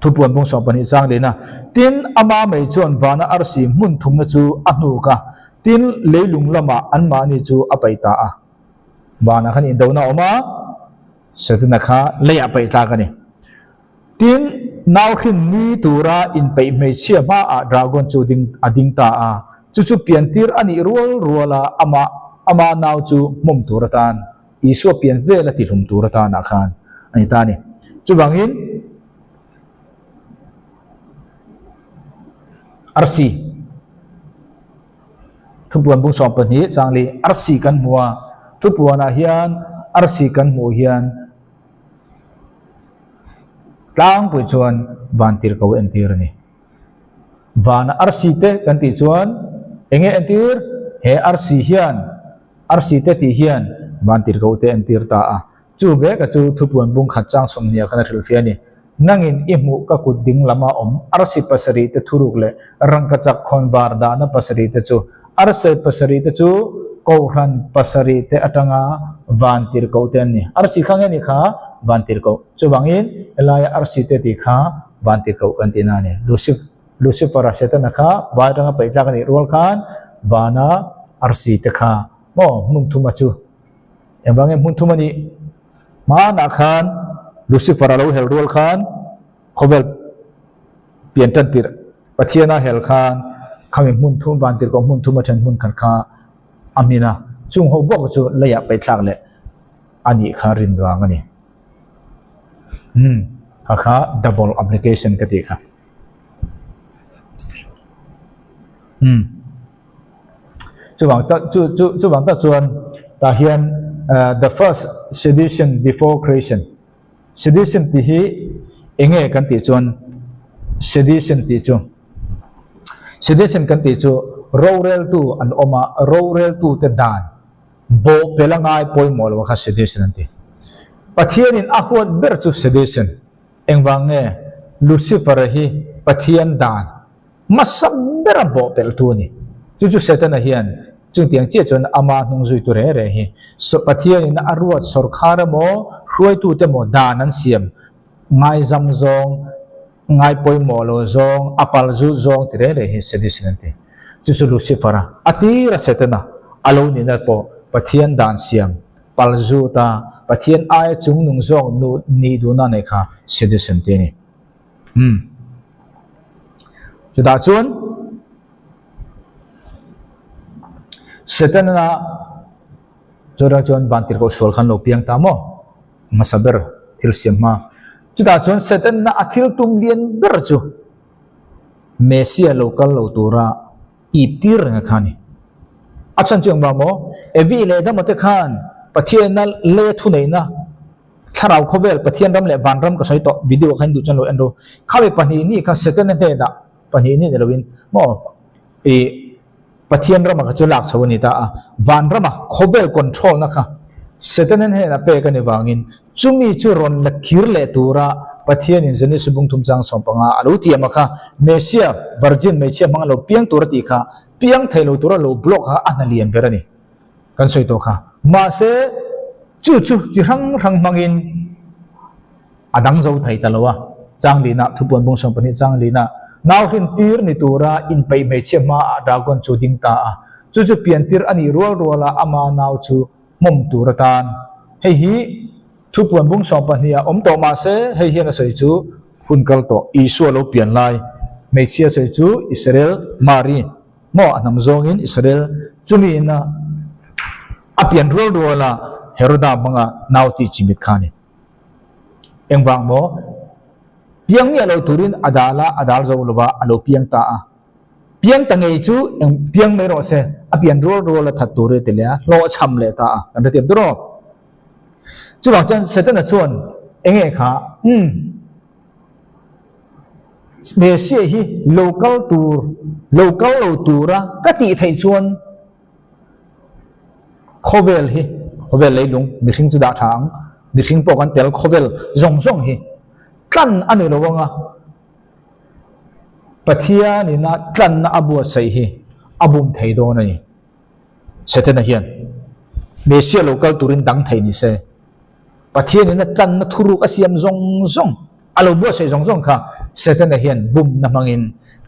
thu puan bung som pani chang lena tin ama mei chuan wana arsi mun thum na chu anu ka tin leilung lama anma ni chu apaita a wana khan in dona oma setna kha leya paita ka ni tin naw khin ni tura in pei mei chia ma a dragon chu ding ading ta a chu pian tir ani ruala ama naw chu mum turatan isu pian vela ti hum turatan a khan ani ta ni chu bangin arsi thupuan bung som pani changli arsi kan muwa thupuana hian arsi kan mu hian tlang pui chuan vantir ko entir ni vana arsi te kan ti chuan enge entir he arsi hian arsi te ti hian vantir ko te entir ta a chu be ka chu thupuan bung khat chang som nia kana thil fia ni nangin imu ka kuding lama om arsi pasari te thuruk le rangka chak khon bar da na pasari te chu arsi pasari te chu ko ran pasari te atanga vantir ko te ni arsi khange ni kha vantir ko chu bangin elaya arsi te ti kha vantir ko kan ti na ni lucifer setana kha bairanga paita kan ni rol khan bana arsi te kha mo mun thuma chu embange mun thuma ni ma na khan lucifer alo hel rol khan khovel pian tan tir pathiana hel khan khami mun thum vantir ko mun thuma chan mun khan kha amina chung ho bok chu leya pai thlak le ani kha rin wang ani kha double application ka ti kha chu bang ta chuan ta hian the first sedition before creation sedition ti hi enge kan ti chuan sedition ti chu sedition kan ti chu rorel tu an oma rorel tu te dan bo pelangai poimol wa kha sedition anti pathian in ahwat ber chu sedition engwange lucifer hi pathian dan masam ber bo pel tu ni chu setana hian chung tiang che chon ama nung zui tu re hi so pathian in arwat sorkhara mo ruai tu te mo dan an siam ngai zam zong ngai poimol zong apal zu zong te re hi sedition anti chu lucifer atira setana alo ni na po pathian dan siam palzu ta pathian ai chung nung zong nu ni du na ne kha sedition te ni chu da chuan setana chora chuan bantir ko sol khan lo piang ta mo masaber thil siam ma chu da chuan setana athil tum lian ber chu mesia local lo tura itir nga khani achan chung ba mo evi le da mate khan pathian na le thu nei na tharau khovel pathian ram le van ram ka soi to video khan du chan lo endo khawe pani ni ka second he da pani ni lewin mo e pathian ram ka chulak chawani ta van ram khovel control na kha second he na pe ka ni wangin chumi chu ron la khir le tura pathian in jeni subung thum chang sompanga alo ti amakha mesia virgin mesia mangalo piang tur ti kha piang thailo tur lo block ha analian berani kan soi to kha ma se chu chi rang mangin adang zo thai talowa changlina thupuan bung sompani changlina naw hin tir ni tura in pai mesia ma dragon chu ding ta chu pian tir ani rola ama naw chu mom turatan hei hi thupuan bung sompani om to ma se hei hian soi chu hunkal to isu lo pian lai mesia soi chu israel mari mo anam zongin israel chumi na apian rola heroda manga nauti chimit khani engwang mo piang ni alo turin adal zo lova alo piang ta piang tangei chu piang me ro se apian rola thature telia lo cham le ta kan te dro chu bang chan setana chuan enge kha mesia hi local lo tura ka ti thei chuan khovel hi khovel leilung mihring chu da thang mihring po kan tel khovel zong hi tlan ani lowanga pathia ni na tlan na abu sai hi abum thei do na ni setena hian mesia local turin dang thei ni se pathia ni na tlan na thuruk asiam zong alo bo se jong jong kha setan hian bum na mangin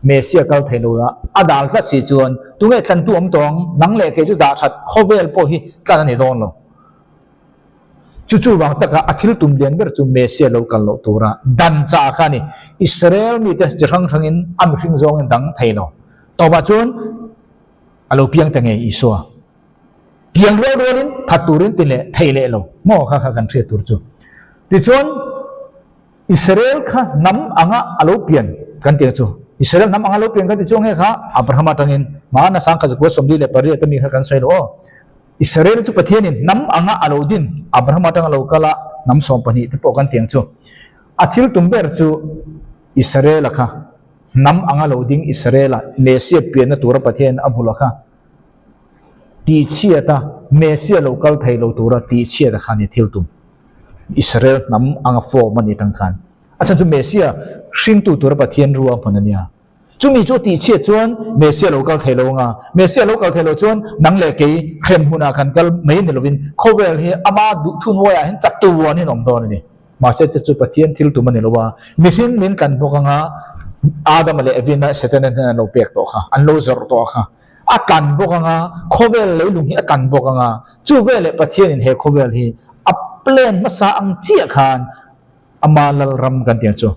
mesia kal thailura adal tla si chuan tunge tlan tu om tong nang le ke chu da that khovel po hi tlan ni don lo chu wang taka athil tum lian ber chu mesia local lo tura dan cha kha ni Israel mi te jrang thangin am hring zong en dang thailo to ba chuan alo piang tange iswa piang ro rin phaturin tile thaile lo mo kha kan thre tur chu ti chuan Israel kha nam anga alo pian kan te chu Israel nam anga lo pian kan ti chu nge kha Abraham atangin mana sang ka ko somli le pari atami kha kan sai lo Israel chu pathianin nam anga alo din Abraham atang alo kala nam som pani te po kan tiang chu athil tumber chu Israel kha nam anga lo ding Israel nesia pian na tur pathian abula kha ti chiata mesia local thai lo tura ti chiata khani thil tum Israel nam anga fo mani tang khan acha chu mesia hring tu tur pathian ruwa panania chumi chu ti che chuan mesia local thai lo nga mesia local thai lo chuan nang le ke khem huna khan kal mai ni lovin khovel hi ama du thun wa hen chat tu wa ni nom don ni ma se chu pathian thil tu mani lo wa mi hin min kan bokanga adam le evina setan na lo pek to kha an lo zor to kha akan bokanga khovel le lung hi akan bokanga chu vele pathian in he khovel hi a plan masa ang chia khan amalal ram kan tiang chu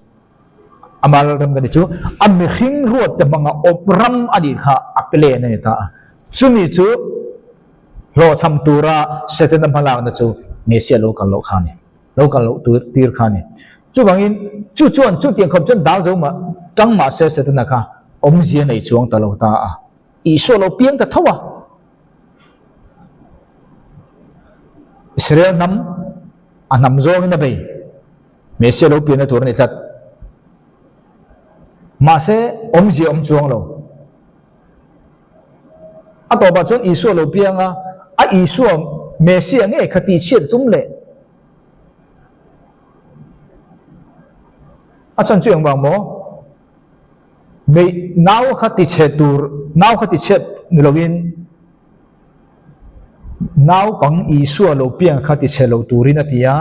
amalal ram kan chu ami hing ruat te manga opram adi kha a plan ne ta chumi chu lo cham tura setan phala na chu mesia local lo khani local lo tu tir khani chu bangin chu chuan chu tiang khop chen dal zo ma tang ma se setan kha om zia nei chuang ta lo ta a iso lo piang ka thawa Israel nam anam zo na bai mesia lo pian na tur ni tat ma se om ji om chuang lo a to ba chon iso lo piang a iso mesia nge khati chet tum le a chan chuang bang mo me naw khati chet tur naw khati chet ni lovin naw pang isua lo piang khati chelo turin atia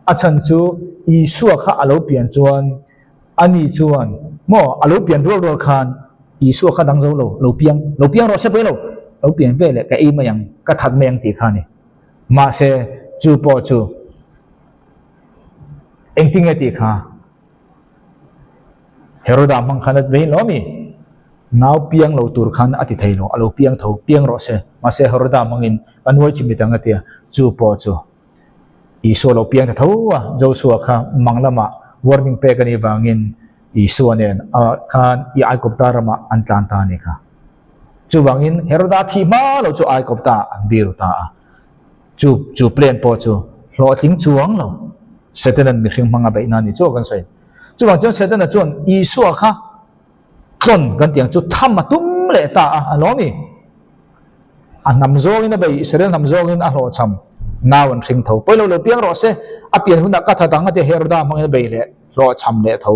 achan chu isua kha alo pian chuan ani chuan mo alo pian rol khan isua kha dang zo lo piang ro se pe lo pian ve le ka e mayang ka that meng ti khani ma se chu po chu engting ati kha heroda mang khanat ve lo mi naw piang lo tur khan ati thailo alo piang tho piang ro se ma se horoda mangin anwai chimitang atia chu po chu iso lo piang tho wa joshua kha manglama warning pe kani wangin iso nen khan I aikopta rama antlan ta ni kha chu wangin heroda thi ma lo chu aikopta an bir ta chu plan po chu lo thing chuang lo setenan mi khing manga bai na ni chu kan sai chu wang chu setenan chon iso kha kon kan tiang chu tham ma tum le ta alomi anam zong in bai Israel nam zong in a lo cham nawan thing tho polo lo piang ro se a pian huna ka tha dang ate herda mang bai le lo cham le tho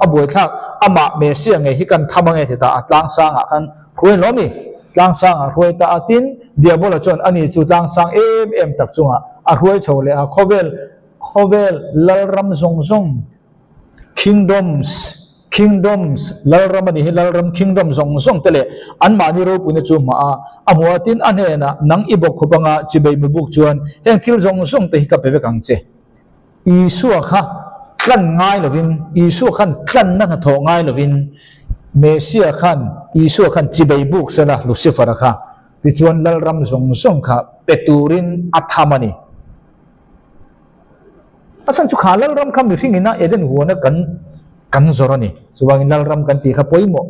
a boi thak ama mesia nge hi kan thamange the ta atlang sang a kan khuai lomi tlang sang a khuai ta atin diabola chon ani chu tlang sang em tak chunga a khuai chole a khovel lalram zong kingdoms lalram kingdom zong tele an mani ro pune chu ma amuatin anena nang ibok khopanga chibei mubuk chuan heng thil zong te hi ka peve kang che isua kha klan ngai lovin isu khan klan na tho ngai lovin mesia khan isu khan chibei buk sala lucifer kha ti chuan lalram zong kha peturin athamani asan chu khalal ram kham mi thingina eden huana kan zorani subang lalram kan ti kha poimo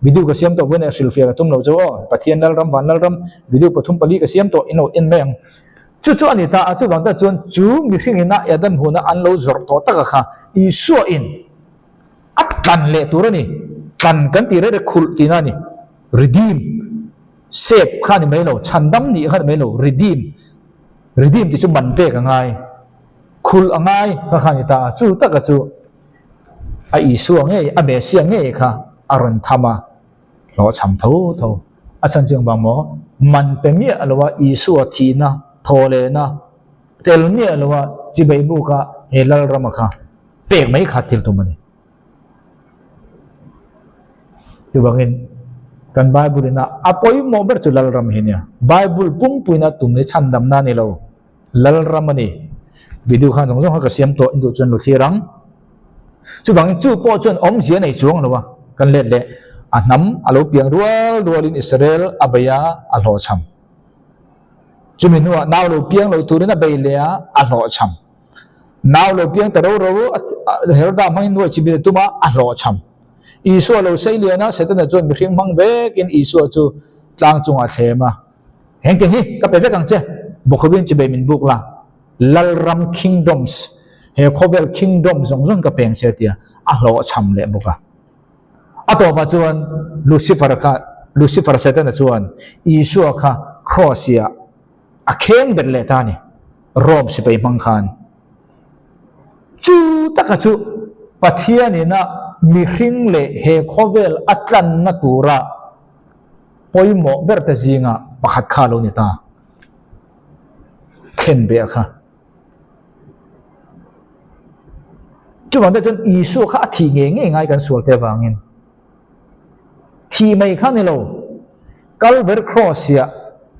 video ka siam to wena silfia tum lo jo pathian lalram van lalram video pathum pali ka siam to ino in meng chu ani ta chu bang ta chun chu mi thingina eden huana an lo zor to ta kha isu in at kan le turani kan ti re khul tinani redeem save khani mai lo chandam ni kha mai lo redeem ti chu man pe ka ngai khul angai ka khani ta chu ta ka chu a isu nge a mesia nge kha aron thama lo cham tho a chan jeng bang mo man pe mi alwa isu thina thole na tel mi alwa chibei bu ka helal ram kha pek mai khat til tu mani tu bangin kan Bible na apoi mo ber chu lal ram hinia Bible pung puina tumne chandam na ni lo lal ram ani video khan jong jong ha ka siam to indu chon lu thirang chu bangin chu po chon om sia nei chuang lo wa kan let le anam alo piang rual in Israel abaya alo cham chu min wa naw lo piang lo turina beilea alo cham naw lo piang taro ro herda mai no chi bi tuma alo cham isu lo sei liana setan chon mi hring mang vek in isu chu tlang chunga thema heng te hi ka pe vekang che bokhobin chi be min buk la lalram kingdoms he khovel kingdom zong zong ka peng che tia alo cham le boka ato ba chuan Lucifer setan chuan isu kha crossia a kheng bet le ta ni rom si pe mang khan chu taka chu pathian ina mi hring le he khovel atlan na tura poimo berta zinga pakhat kha lo ni ta khen be kha chu bang da chon isu kha thi nge ngai kan sual te wangin thi mai kha ni lo Calvary cross ya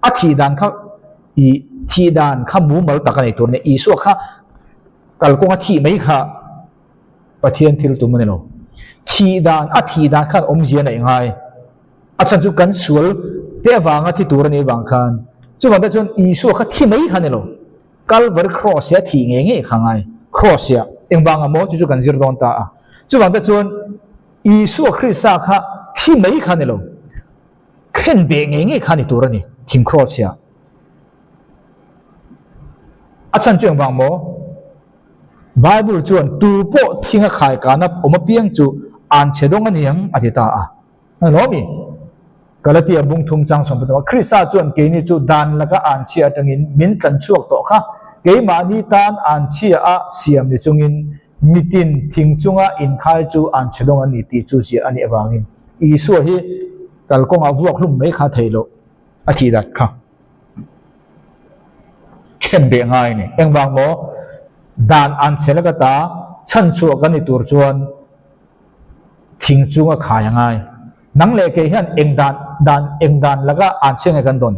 a thi dan kha i thi dan kha mu mal takani tur ne isu kha kal ko thi mai kha pathian thil tu mane lo thi dan khan om zia nei ngai a chan chu kan sual te wanga thi tur ni wang khan chu bang da chon isu kha thi mai kha ni lo Calvary cross ya thi nge kha ngai cross ya eng bang mo chu kan zir don ta a chu bang da chon isu Christ kha thi mai kha ni lo khen be nge kha ni tur ni thing cross ya achan chuang wang mo Bible chuan tu po thinga khai kana oma piang chu an chedong aniang adita a lomi Galatia bung thum chang som pa Christa chuan ke ni chu dan laka an chia tangin min kan chuak to kha ke ma ni tan an chia a siam ni chungin mitin thing chunga in khai chu an chedong ani ti chu chi ani awangin isu hi kalkong a vuak hlum mai kha thailo a thi dat kha khen be ngai ni eng wang mo dan an chelaga ta chan chu kan ni tur chuan thing chunga khaya ngai nang le ke hian eng dan laga an chenga kan don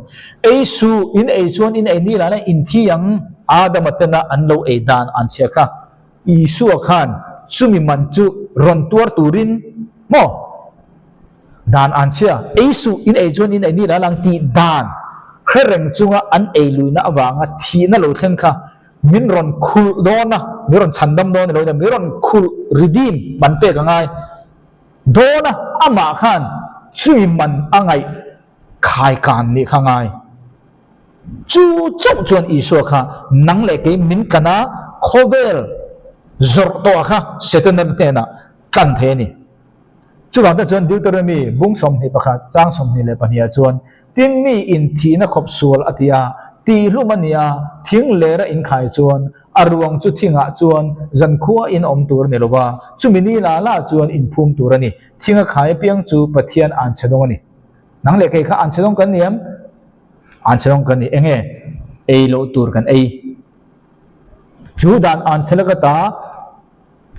eisu in ei chuan in ei ni la na in thi yang adam atana an lo ei dan an chekha isu khan chumi man chu ron tuar turin mo dan an chia eisu in ei chuan in ei ni la lang ti dan khereng chunga an ei luina awanga thi na lo thlen kha min ron khul dona mi ron chandam don lo mi ron khul redeem man pe ka ngai dona ama khan chui man angai khai kan ni kha ngai chu chok chuan isu kha nang le ke min kana khovel zor to kha setan te na kan the ni chu ba da chuan Deuteronomy bung som ni pakha chang som ni le pania chuan tin mi in thi na khop sual atia ti lumania thing lera in khai chuan aruang chu thinga chuan zan khuwa in om tur ne lowa chumini la chuan in phum tur ani thinga khai piang chu pathian an chedong ani nang le kai kha an chedong kan niam an chedong kan ni enge ei lo tur kan ei chu dan an chelaga ta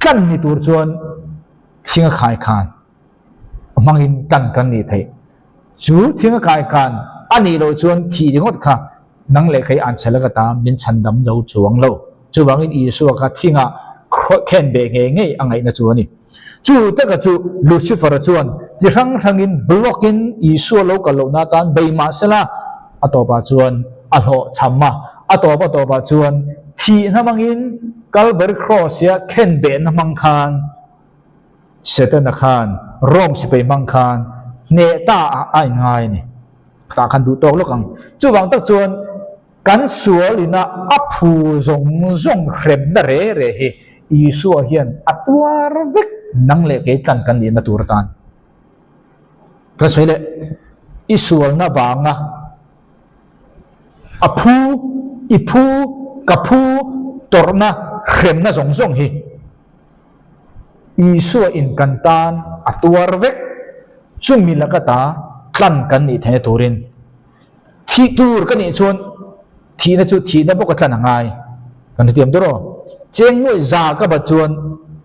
kan ni tur chuan thinga khai khan mangin kan ni thei chu thinga khai khan ani lo chuan thi ringot kha nang le khai an chelaga ta min chandam zo chuang lo chu wangin isu kha thinga khen be nge angai na chu ani chu ta ka chu Lucifer chuan chi rang blockin isu lo ka lo na tan beima sela atopa chuan alho chamma atopa chuan thi namangin Calvary cross ya khen be namang khan setan khan rom si pe mang khan ne ta ai ngai ni ta khan du tok lokang chu wang tak chuan kan sualina aphu zong khrem na re hi isu hian atwar vek nang le ke kan ni na tur tan ka soile isual na banga aphu ipu kapu torna khrem na zong hi isu in kantan atwar vek chumi lakata kan ni the turin thi tur kan ni chon thi na boka tlan ngai kan tiam doro cheng noi za ka ba chuan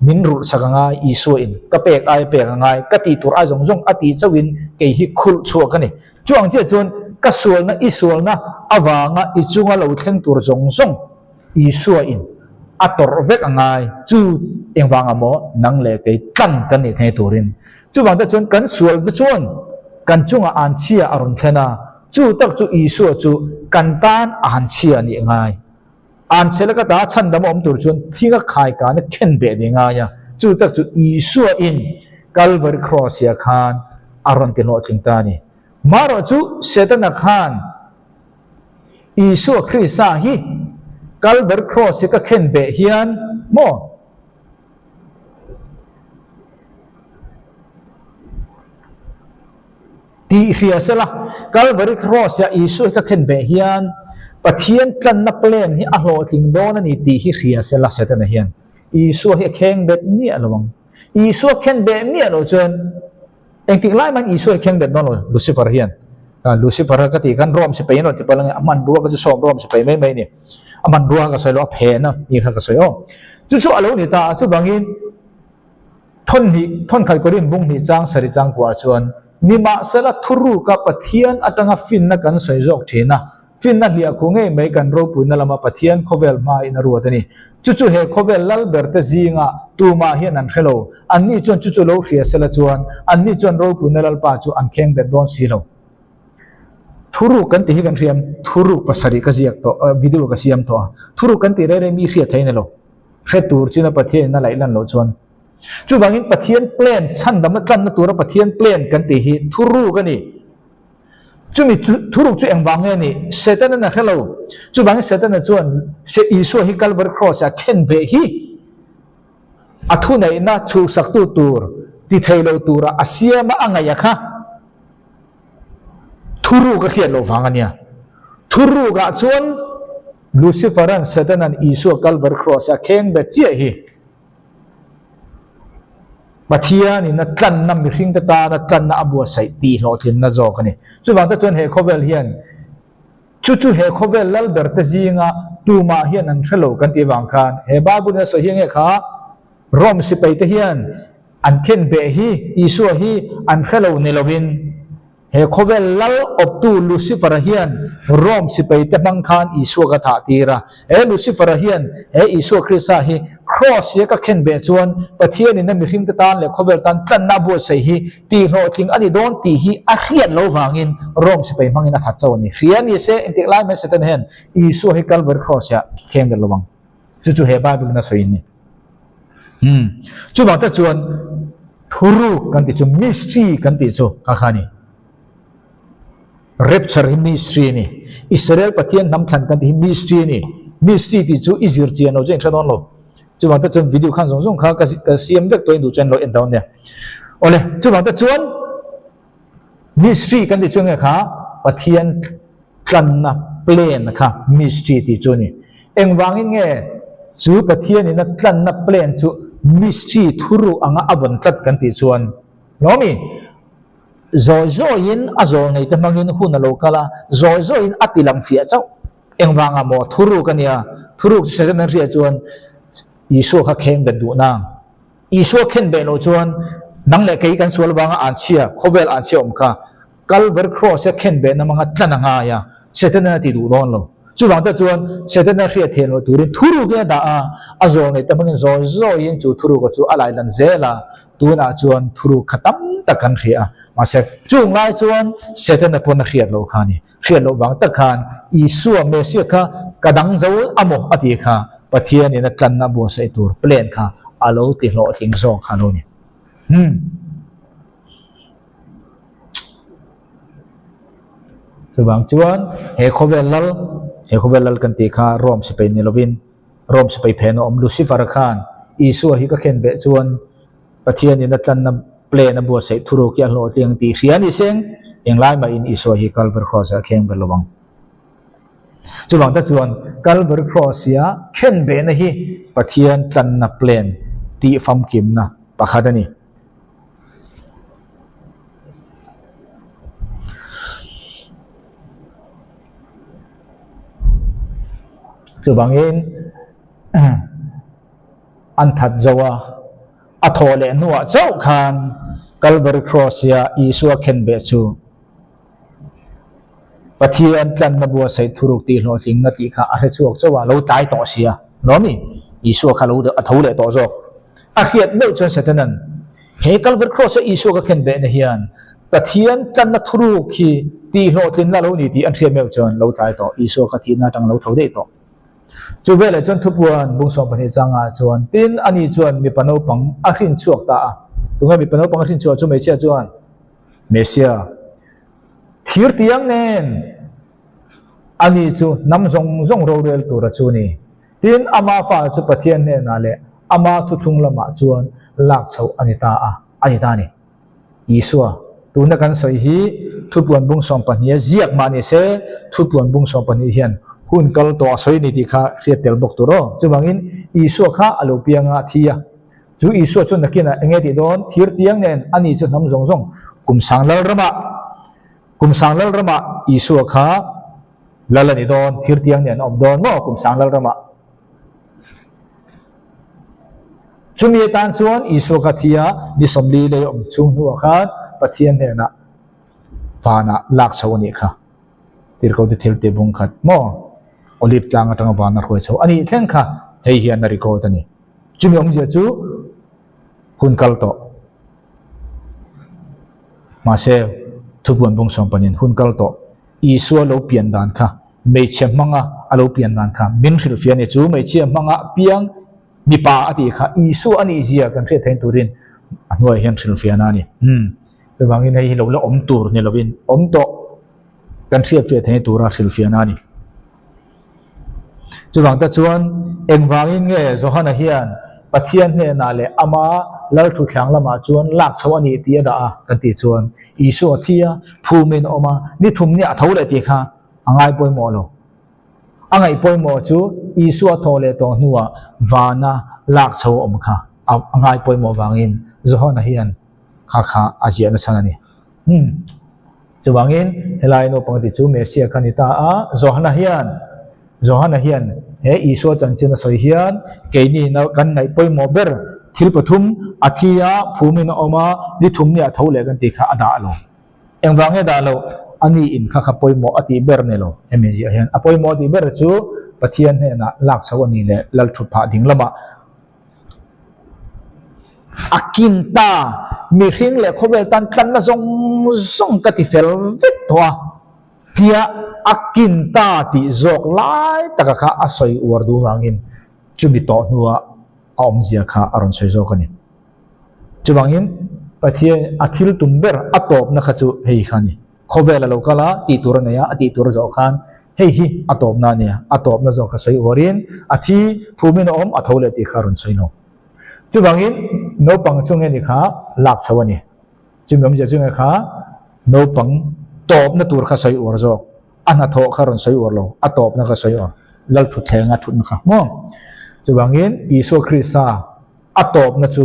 min rul sakanga isu in ka pek ai pek ngai ka ti tur ai jong jong ati chawin ke hi khul chu ka ni chuang che chon ka sual na isul na awanga ichunga lo thleng tur jong jong isu in ator vek angai chu engwanga mo nang le ke tlang kan ni the turin chu bang ta chon kan sual be chon kan chunga an chia arun thena chu tak chu isu chu kan tan an chia ni ngai an chela ka da chan dam om tur chun thinga khai ka ne khen be ni nga ya chu tak chu isu in Calvary cross ya khan aron ke no thing ta ni maro chu setana khan isu krisa hi Calvary cross ka khen be hian mo ti khia sela Calvary cross ya isu ka khen be hian pathian tlan na plan hi a hlo ting don ani ti hi khia sela setana hian isu hi kheng bet ni alawang isu khen be mi alo chon engtik lai man isu kheng bet non Lucifer hian Lucifer ka ti kan rom se pe no ti palang aman duwa ka som rom se pe mai mai ni aman duwa ka selo phe na ni kha ka selo chu chu alo ni ta chu bangin thon khai ko rin bung ni chang sari chang kwa chuan nima sela thuru ka pathian atanga fin na kan soi jok thina fin na lia ku nge mai kan ro pu na lama pathian khovel ma in ru atani chu chu he khovel lal berte zinga tu ma hian an khelo anni chon chu chu lo khia sela chuan anni chon ro pu na lal pa chu an kheng bet don si lo thuru kan ti hi kan riam thuru pasari ka ziak to video ka siam to thuru kan ti re mi khia thain lo khe tur china pathian na lai lan lo chuan chu bangin pathian plan chan dam tlan na tura pathian plan kan ti hi thuru ka ni chumi thuru chu engwang nge ni setan na hello chu bang setan na chuan se isu hi Calvary cross a khen be hi athu nei na chu sak tu tur ti thailo tura asiama angaya kha thuru ka khiat lo wangania thuru ga chuan Lucifer an setan an isu Calvary cross a kheng be chia hi pathian in na tlan na mi hring ta na tlan na abu sai ti lo thin na zo kani chu bang ta chon he khovel hian chu chu he khovel lal ber ta zinga tu ma hian an thelo kan ti wang khan he babu na so hiang e kha rom si pai te hian an khen be hi isu hi an thelo ne lovin he khovel lal op tu Lucifer hian rom si pai te bang khan isu ka tha tira he Lucifer hian he isu Krista hi cross ye ka khen be chuan pathian in na mi hring ta le khovel tan tlan na bo sei hi ti hlo thing ani don ti hi a khiat lo wangin rom se pe mangina tha chaw ni khian ni se intik lai me setan hen isu hi Calvary cross ya khem be lowang chu chu he bible na soi ni chu ba ta chuan thuru kan ti chu mystery kan ti chu ka khani rapture hi mystery ni Israel pathian nam than kan ti mystery ni mystery ti chu izir chian o jeng thadon lo chu bang ta chon video khan zong zong kha ka siam vek toin du chen lo en down ne ole chu bang ta chuan mystery kan ti chuan kha pathian tlan na plan kha mystery ti chu ni engwangin nge chu pathian in na tlan na plan chu mystery thuru anga avon tat kan ti chuan lomi zo in azol nei ta mangin hun lo kala zo in atilam fia chau engwanga mo thuru kania thuru se na ria chuan isu kha kheng ben du na isu khen be lo chuan nang le kei kan sual wanga an chia khovel an chia om kha Calvary cross khen be na manga tlana nga ya setana ti du don lo chu wang ta chuan setana khia then lo turin thuru ge da a azol nei ta mangin zo in chu thuru ko chu alai lan zela tuna chuan thuru khatam takan khia ma se chung lai chuan setana pon khia lo khani khia lo wang ta khan isu mesia kha kadang zo amo ati kha pathian in a tlan na bo sai tur plan kha alo ti hlo thing zo khalo ni subang chuan he khovel lal kan ti kha rom se pe ni lovin rom se pe pheno om Lucifer khan isu hi ka khen be chuan pathian in a tlan na plan na bo sai thuru kya hlo tiang ti khiani seng englai ma in isu hi Calvary cross a kheng be lowang chu bang ta chuan Calvary cross ya khen be na hi pathian tlan na plan ti fam kim na pakhat ani chu bangin an that zawa ทอเลนัวเจ้าคานกัลเบอร์ครอสยาอีสัวเคนเบจูปะเทียนกันนบัวใส่ทุรุกตีโลทิงนติข้าอาเชวกเจ้าว่าเราตายต่อเสียน้อมีอีสัวข้าเราเดือดทอเลต่อจอกอาเขียดเดือดจนเสร็จนั้นเฮกัลเบอร์ครอสอีสัวก็เคนเบนเฮียนปะเทียนกันนทุรุกขีตีโลทิงนั่นเรานี่ตีอันเสียเมลจนเราตายต่ออีสัวก็ทีน่าจังเราทอเลต่อจูเวลจนทุบวันบุงสองพันจังอาจวนตินอันนี้จวนมีปนเอาปังอาขินชวกตาตรงนั้นมีปนเอาปังอาขินชวกจูไม่เชื่อจวนเมเซียทีร์ตียงเน้นอันนี้จูน้ำจงโรเรลตัวจูนี่ตินอามาฟ้าจูปะเทียนเน้นนั่นแหละอามาทุทุงละมาจวนลักเชาอันนี้ตาอันนี้ตานี่ยิสัวตัวนักการสอยฮีทุบวันบุงสองพันเนี่ยเจียกมาเนี่ยเสทุบวันบุงสองพันเนี่ยเฮียนหุ่นกัลตัวสวยนี่ที่ข้าเรียบเตลบกตัวรอจะบางอินอีสัวข้าอารมณ์เพียงอาทิยาจูอีสัวจนนักกินเองที่โดนทีร์เตียงเนี่ยอันนี้จะน้ำจงกุมสังเลระมาอีสัวข้าละละนี่โดนทีร์เตียงเนี่ยอมโดนมั่วกุมสังเลระมาจุมีตานชวนอีสัวข้าทิยาดิสมลีเลยอมจุงหัวข้าปะเทียนเนี่ยนะฟานะลักชาวนี่ข้าที่เราได้ทีร์เตบุงขัดมั่วโอลิฟจางตั้งวานาคุยเช้าอันนี้เท่งค่ะเฮียนาริโกตันนี่จุดมีองค์เจ้าจูหุ่นกัลโตมาเซลทุบวันบงสองปันยินหุ่นกัลโตอีสัวโลเปียนดานค่ะไม่เชื่อมังอ่ะโลเปียนดานค่ะมินฟิลฟิอันนี้จูไม่เชื่อมังอ่ะเปียงมีป่าอดีค่ะอีสัวอันนี้เสียกันเสียแทนตุรินอันว่าเฮียนฟิลฟิอันนี่เป็นบางทีในเราเล่าอมตูร์เนี่ยเราวินอมโตกันเสียเฟียแทนตุราฟิลฟิอันนี่จุดหลังแต่ชวนเอ็งวางอินเงี้ยโซฮานาเฮียนปะเทียนเนี่ยนาเลอามาเล่าทุกครั้งละมาชวนลักชาวนี้ตีดากันตีชวนอีสัวเทียภูมินออกมานี่ทุ่มเนี่ยเท่าเลยตีค่ะอ่างไงป่วยหมอโลอ่างไงป่วยหมอจูอีสัวทอเลตัวนัววานาลักชาวอมค่ะอ่างไงป่วยหมอวางอินโซฮานาเฮียนค่ะอาเจียนชนะนี่จุดวางอินเฮลัยโนปังติจูเมเซียคานิตาโซฮานาเฮียนZohana hian he iswa chanchina soi hian keini na kan nai poi mober thil pathum athia phumin oma ni thum ni athole kan ti kha ada lo engwange da lo ani in kha poi mo ati ber ne lo emeji hian apoi mo ti ber chu pathian he na lak chawani le lal thu pha ding lama akinta mi hring le khobel tan kan na zong ka ti fel vet thwa tia akinta ti zok lai takaka asoi wardu wangin chubito nuwa omzia kha aron soi zokani chubangin pathie athil tumber atop na khachu hei khani khowela lokala ti turana ya ati tur zo khan hei hi atop na ne atop na zo ka soi warin athi phumin om athole ti kharon soi no chubangin no pangchunge ni kha lak chawani chumam je chunge kha no pang top na tur kha soi war zoอันทอคารอนสอยอร์โลอัตอบนักสอยอร์ลัลชุดแทงอัชุดนะครับมองจุบังเงินอิสุคริสต์อัตอบนัจู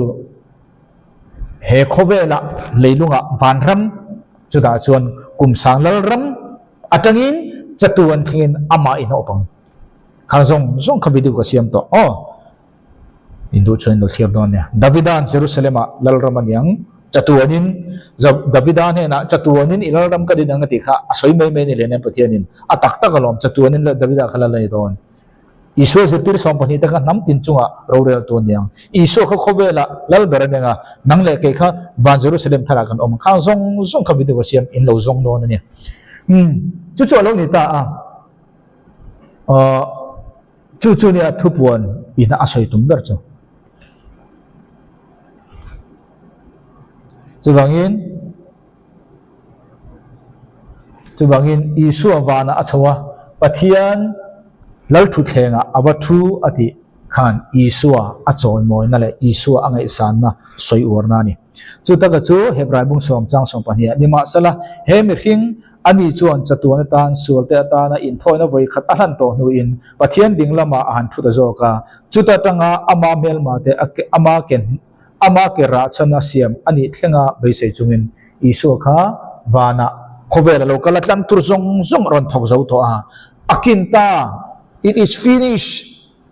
เฮโคเวล่าเลยลุงอ่ะวันรัมจุดาชวนกุมสังลัลรัมอัตงินจัตุวันทิ้งอามาอินอปังข้างซงขวิดูก็เสียมต่ออ๋ออินดูชวนดูเทียบดอนเนี่ยดาวิดานเยรูซาเล็มลัลรัมันยังจัตุวานินดาวิดานเนี่ยนะจัตุวานินอิลลัมก็ดินังติค่ะสวยไม่นี่เลยเนี่ยประเทศนินอัตักตะกลอมจัตุวานินและดาวิดาขลังเลยตอนอิสุจะตีสองพันนี่แต่ก็น้ำตินจุงอ่ะเราเรียนตัวเนี่ยอิสุเขาเขาเวลาแล้วเบรนเนี่ยนังเล็กค่ะวันเยรูซาเล็มทารากันอมข้างซงขวิดก็เสียมอินเราซงโดนเนี่ยจู่ๆเราเนี่ยตาจู่ๆเนี่ยทุบวันอินาอาศัยตุ้มเบิร์จจุบังอินอิสุวานาอัชวะปะเทียนลัลทุเทงะอวัตถุอติขันอิสุวอัจอยมอยนั่นแหละอิสุวอังไอสานนะสวยอวรนานี่จุดตะกัจูเฮบรายบุงสอมจังสองปันเฮียนิมาสละเฮมิคิงอันนี้จวนจัตุวันตานส่วนเตตานะอินทอยนะไว้ขัดอันโตนูอินปะเทียนดิ่งละมาอาหารทุตโจกาจุดตะตังะอามาเมลมาเตอามาเกนอามาเกราชนะเสียมอันนี้เทงะใบเสจุงินอิสุขาวานะโคเวลโลกาลันตุรซงรอนทอกเจ้าตัวอากินตา it is finished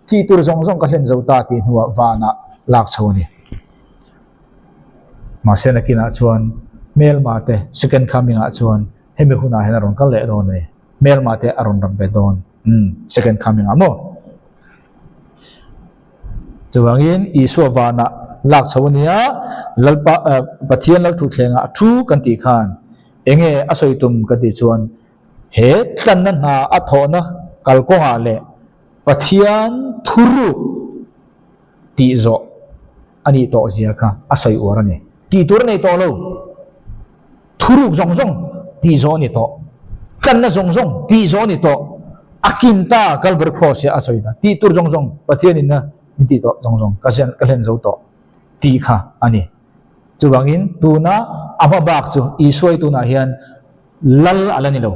ที่ตุรซงกันเล่นเจ้าตาที่หัววานะลักชาวนี่ ma se na kina chuan mel ma te second coming a chuan hemi huna hen aron kal le ron ni mel ma te aron ram be don second coming amo chuwangin isu wana lak chawnia lalpa pathian lal thu thlenga thu kan ti khan enge asoitum ka ti chuan he tlan na a thona kalkonga le pathian thuru ti zo ani to zia kha asoi orani ti tur nei to lo thuru zong zong ti zo ni to kan na zong zong ti zo ni to akinta calvary cross ya asoi da ti tur zong zong pathian in na ti to zong zong kasian kalen zo to ti kha ani chuwangin tuna ama bak chu isoi tuna hian lal alani lo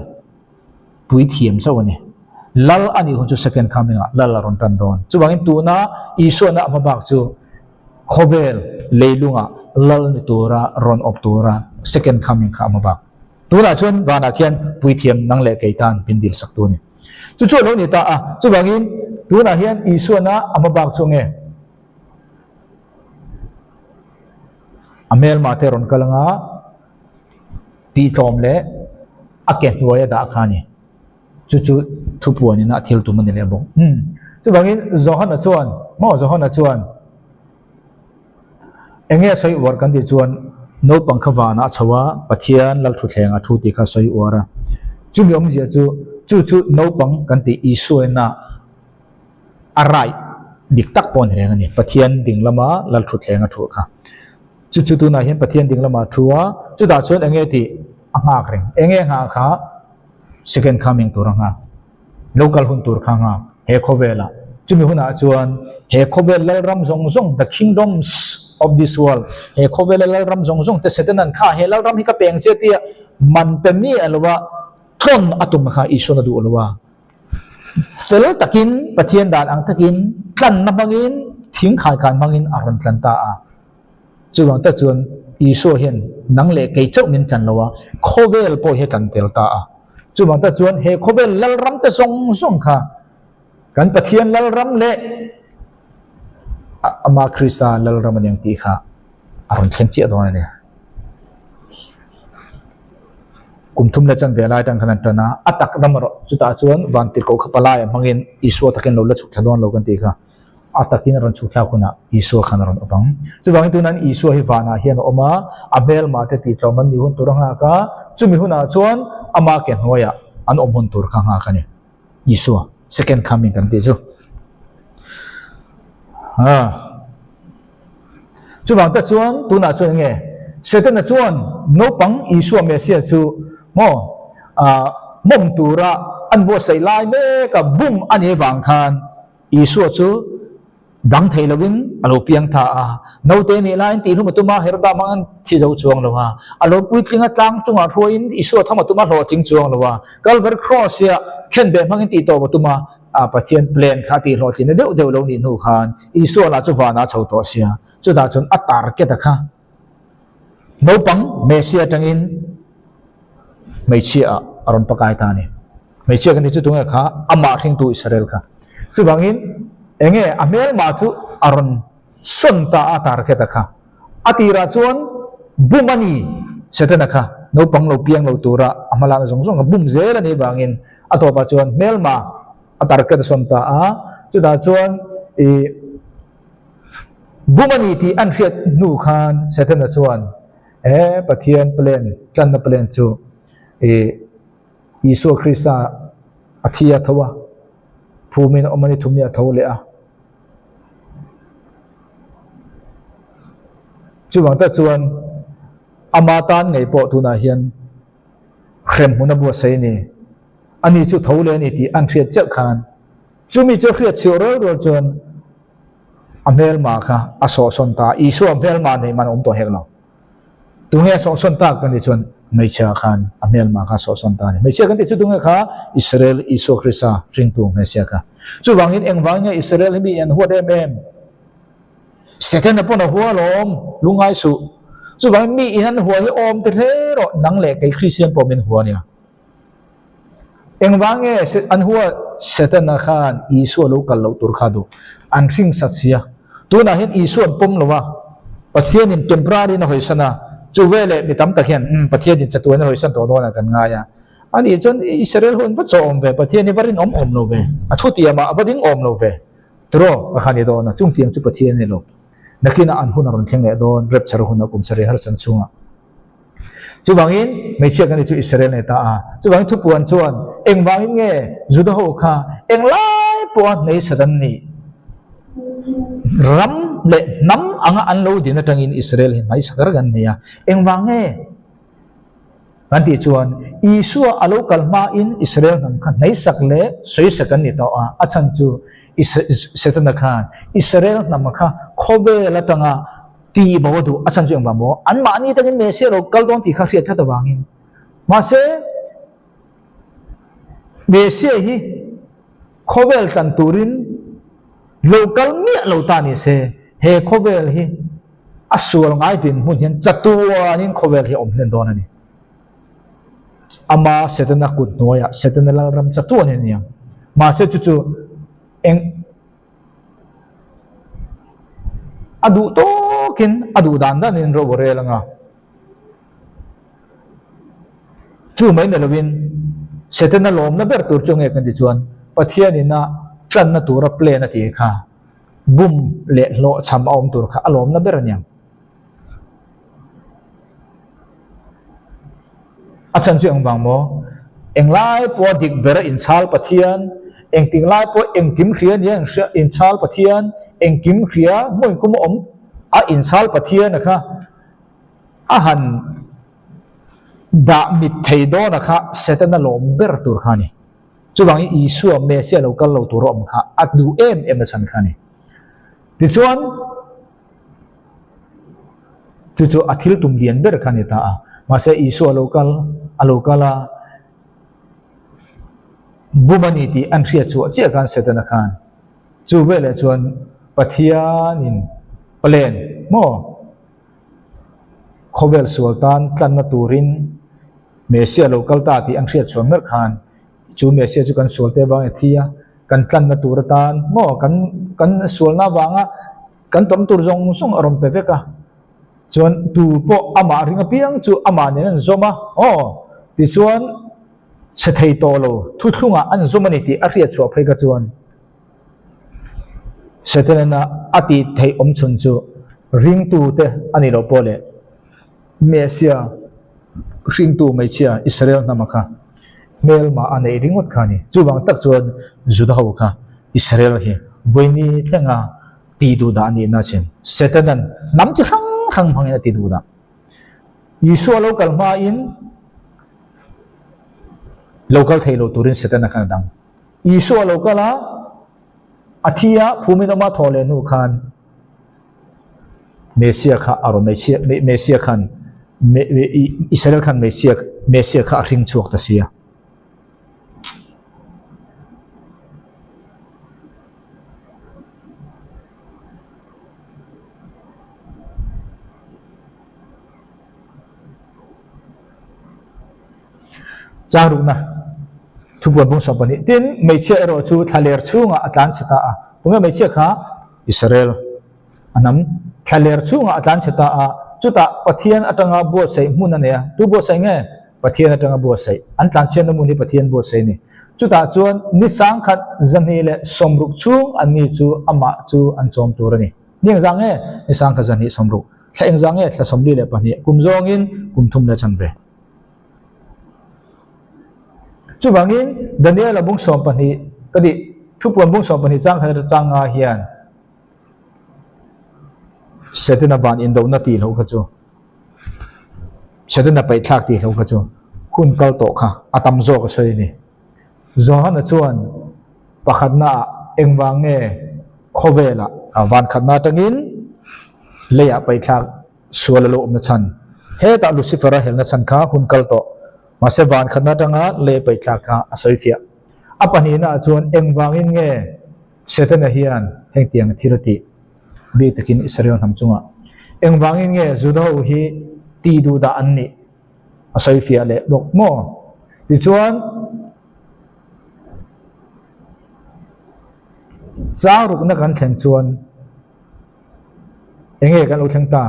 pui thiam chawani lal ani hu chu second coming a lal ron tan don chuwangin tuna isoi na ama bak chu khovel leilunga lal ni tura ron op tura second coming kha ama bak tuna chun wana khian pui thiam nang le keitan pindil sak tu ni chu chu lo ni ta a chuwangin tuna hian isoi na ama bak chu nge amel mate ron kalanga ti tom le aken roya da khani chu chu thupuani na thil tu mani le bong chu bangin zohana chuan mo zohana chuan enge soi war kan di chuan no pangkhawana chawa pathian lal thu thlenga thu ti kha soi wara chu mi om zia chu chu no pang kan ti isuena arai dik tak pon renga ni pathian ding lama lal thu thlenga thu kha chu tu na hian pathian ding lama thua chu da chuan enge ti anga kreng enge nga kha second coming turanga local hun tur kha nga he khovela chu mi huna chuan he khovel lal ram zong zong the kingdoms of this world he khovel lal ram zong zong te setenan kha he lal ram hi ka peng che tia man pe mi alwa thon atum kha isona du alwa fel takin pathian dan ang takin tlan na bangin thing khai kan bangin aron tlan ta a chuwang ta chuan isu hian nang le kei chau min tlan lawa khovel po he kan tel ta a chuwang ta chuan he khovel lal ram te song song kha kan pathian lal ram le ama krista lal ram yang ti kha aron thlen chi adon ne kumthum la chan velai tang khanan tana atak namro chuta chuan van tir ko khapalai mangin isu takin lo la chuk thadon lo kan ti kha atakin ron chuk thla kuna isu khan ron opang chuwang tunan isu hi wana hian oma abel ma te ti tloman ni hun turanga ka chumi huna chuan ama ke hnoya an omhun tur kha nga kani isu second coming kan ti chu chuwang ta chuan tuna chuan nge second na chuan no pang isu mesia chu mo mom tura an bo sei lai me ka bum ani wang khan isu chu dang thei lovin alo piang tha a no te ni lain ti ru matuma herda mangan thi zo chuang lowa alo pui tlinga tlang chunga roin isu thama tuma ro ting chuang lowa calvary cross ya khen be mangin ti to matuma a pathian plan kha ti ro tin deu deu lo ni nu khan isu la chu wana chho to sia chu da chun atar ke ta kha no pang mesia tangin meichia aron pakai ta ni meichia kan ti chu tunga kha ama thing tu israel kha chu bangin enge amel ma chu aron sonta atar ke ta kha atira chuan bumani setana kha no pang lo piang lo tura amala zong zong bum zel ani bangin atopa chuan melma atar ke ta sonta a chu da chuan e bumani ti an riat nu khan setana chuan pathian plan tlan na plan chu isu krista athia thawa phumin omani thumia thole a chuwang ta chuan amatan nei po tuna hian khrem huna bu sei ni ani chu thole ni ti an riat chak khan chumi chu riat choro ro chuan amel ma kha aso sonta isu amel ma nei man om to heklo tunge so sonta kan ni chuan meicha khan amel ma kha so sonta ni meicha kan ti chu tunge kha israel isu krista ring tu meicha kha chuwangin engwangnya israel mi an huat em second upon a huwa lom lungai su chuwang mi ihan huwa hi om te ro nang le kai christian pomin huwa nia engwange an huwa setana khan isu lo kal lo tur kha do an ring satsia tuna hin isu an pom lowa pasien in temporary na hoisana chuwele mitam takhian pathian in chatu na hoisan to do na kan nga ya ani chon Israel hon pa chom ve pathian ni barin om lo ve athuti ama abading om lo ve tro khani do na chung tiang chu pathian ni lo nakina an hun ron thleng le don rep char hun kum sari har san chunga chu bangin me chia kan chu Israel ne ta a chu bang thu puan chuan eng bangin nge juda ho kha eng lai puan nei sadan ni ram le nam anga an lo din atang in Israel hin mai sakar gan nia eng wange nanti chuan isua alo kalma in Israel nam khan nei sak le soi sakan ni to a achan chu setana khan Israel nam kha khobe latanga ti bawdu achan chu eng bamo an ma ni tangin me se ro kal don ti kha riat tha wangin ma se me se hi khobel tan turin local mi lo ta ni se he khobel hi asul ngai tin mun hian chatua nin khobel hi om hlen don ani ama setana kut noya setana la ram chatua ni niam ma se chu chu eng adu to kin adu dan dan in ro bore langa chu mai na lovin setana lom na ber tur chung e kan di chuan pathian ina tran na tura play na ti kha bum le lo cham om tur kha alom na ber nyam achan chu ang bang mo eng lai po dik ber in chal pathian eng ting lai po eng kim khria niang in chal pathian eng kim khria moi kum om a in chal pathian kha a han da mit thei do na kha setana lom ber tur khani chu bang isu me se lo kal lo tur om kha adu em na chan khani ti chuan chu athil tum lian ber khani ta a ma se isu alokala bumani ti an ria chu che kan setana khan chu vele chuan pathian in plan mo khobel sultan tlan na turin mesia local ta ti ang ria chuan mer khan chu mesia chu kan solte bang thia kan tlan na turatan mo kan solna wanga kan tom tur jong song arom pe veka chuan tu po ama ringa piang chu ama ne an zoma ti chuan chethei to lo thu thunga an zoma ni ti a ria chu phai ka chuan setena ati thei om chun chu ring tu te ani lo pole mesia ring tu mai chia Israel namaka mel ma anei ringot khani chuwang tak chuan juda ho kha Israel hi voini thenga ti du da ni na chen setenan nam chi khang phangena ti du da isu local ma in local thailo turin setena kan dang isu local a athia phumina ma thole nu khan mesia kha aro mesia khan Israel khan mesia kha ring chuak ta sia charuk na thubuan bung sapani tin meichia ero chu thaler chunga atlan chata a tunga meichia kha Israel anam thaler chunga atlan chata a chuta pathian atanga bo sei mun ania tu bo sei nge pathian atanga bo sei an tlan chen na mun ni pathian bo sei ni chuta chuan ni sang khat zani le somruk chung ani chu ama chu an chom turani ning jang nge ni sang kha zani somruk thleng jang nge thla somli le pani kumjong in kumthum le chanve chu bangin Daniel abung som pani kadi thupuan bung som pani chang khan changa hian setena ban in do na ti lo kha chu setena pai thak ti lo kha chu hun kal to kha atam zo ka sei ni zo han chuan pakhat na engwange khovela awan khatna tangin leya pai thak suala lo na chan he ta Lucifer hel na chan kha hun kal to mase van khatna tanga le pai thak kha asoi fia apani na chuan engwangin nge setena hian heng tiang thirati bi takin Israel ham chunga engwangin nge judo hi ti du da anni asoi fia le dok mo ti chuan charuk na kan thlen chuan enge kan lo thang ta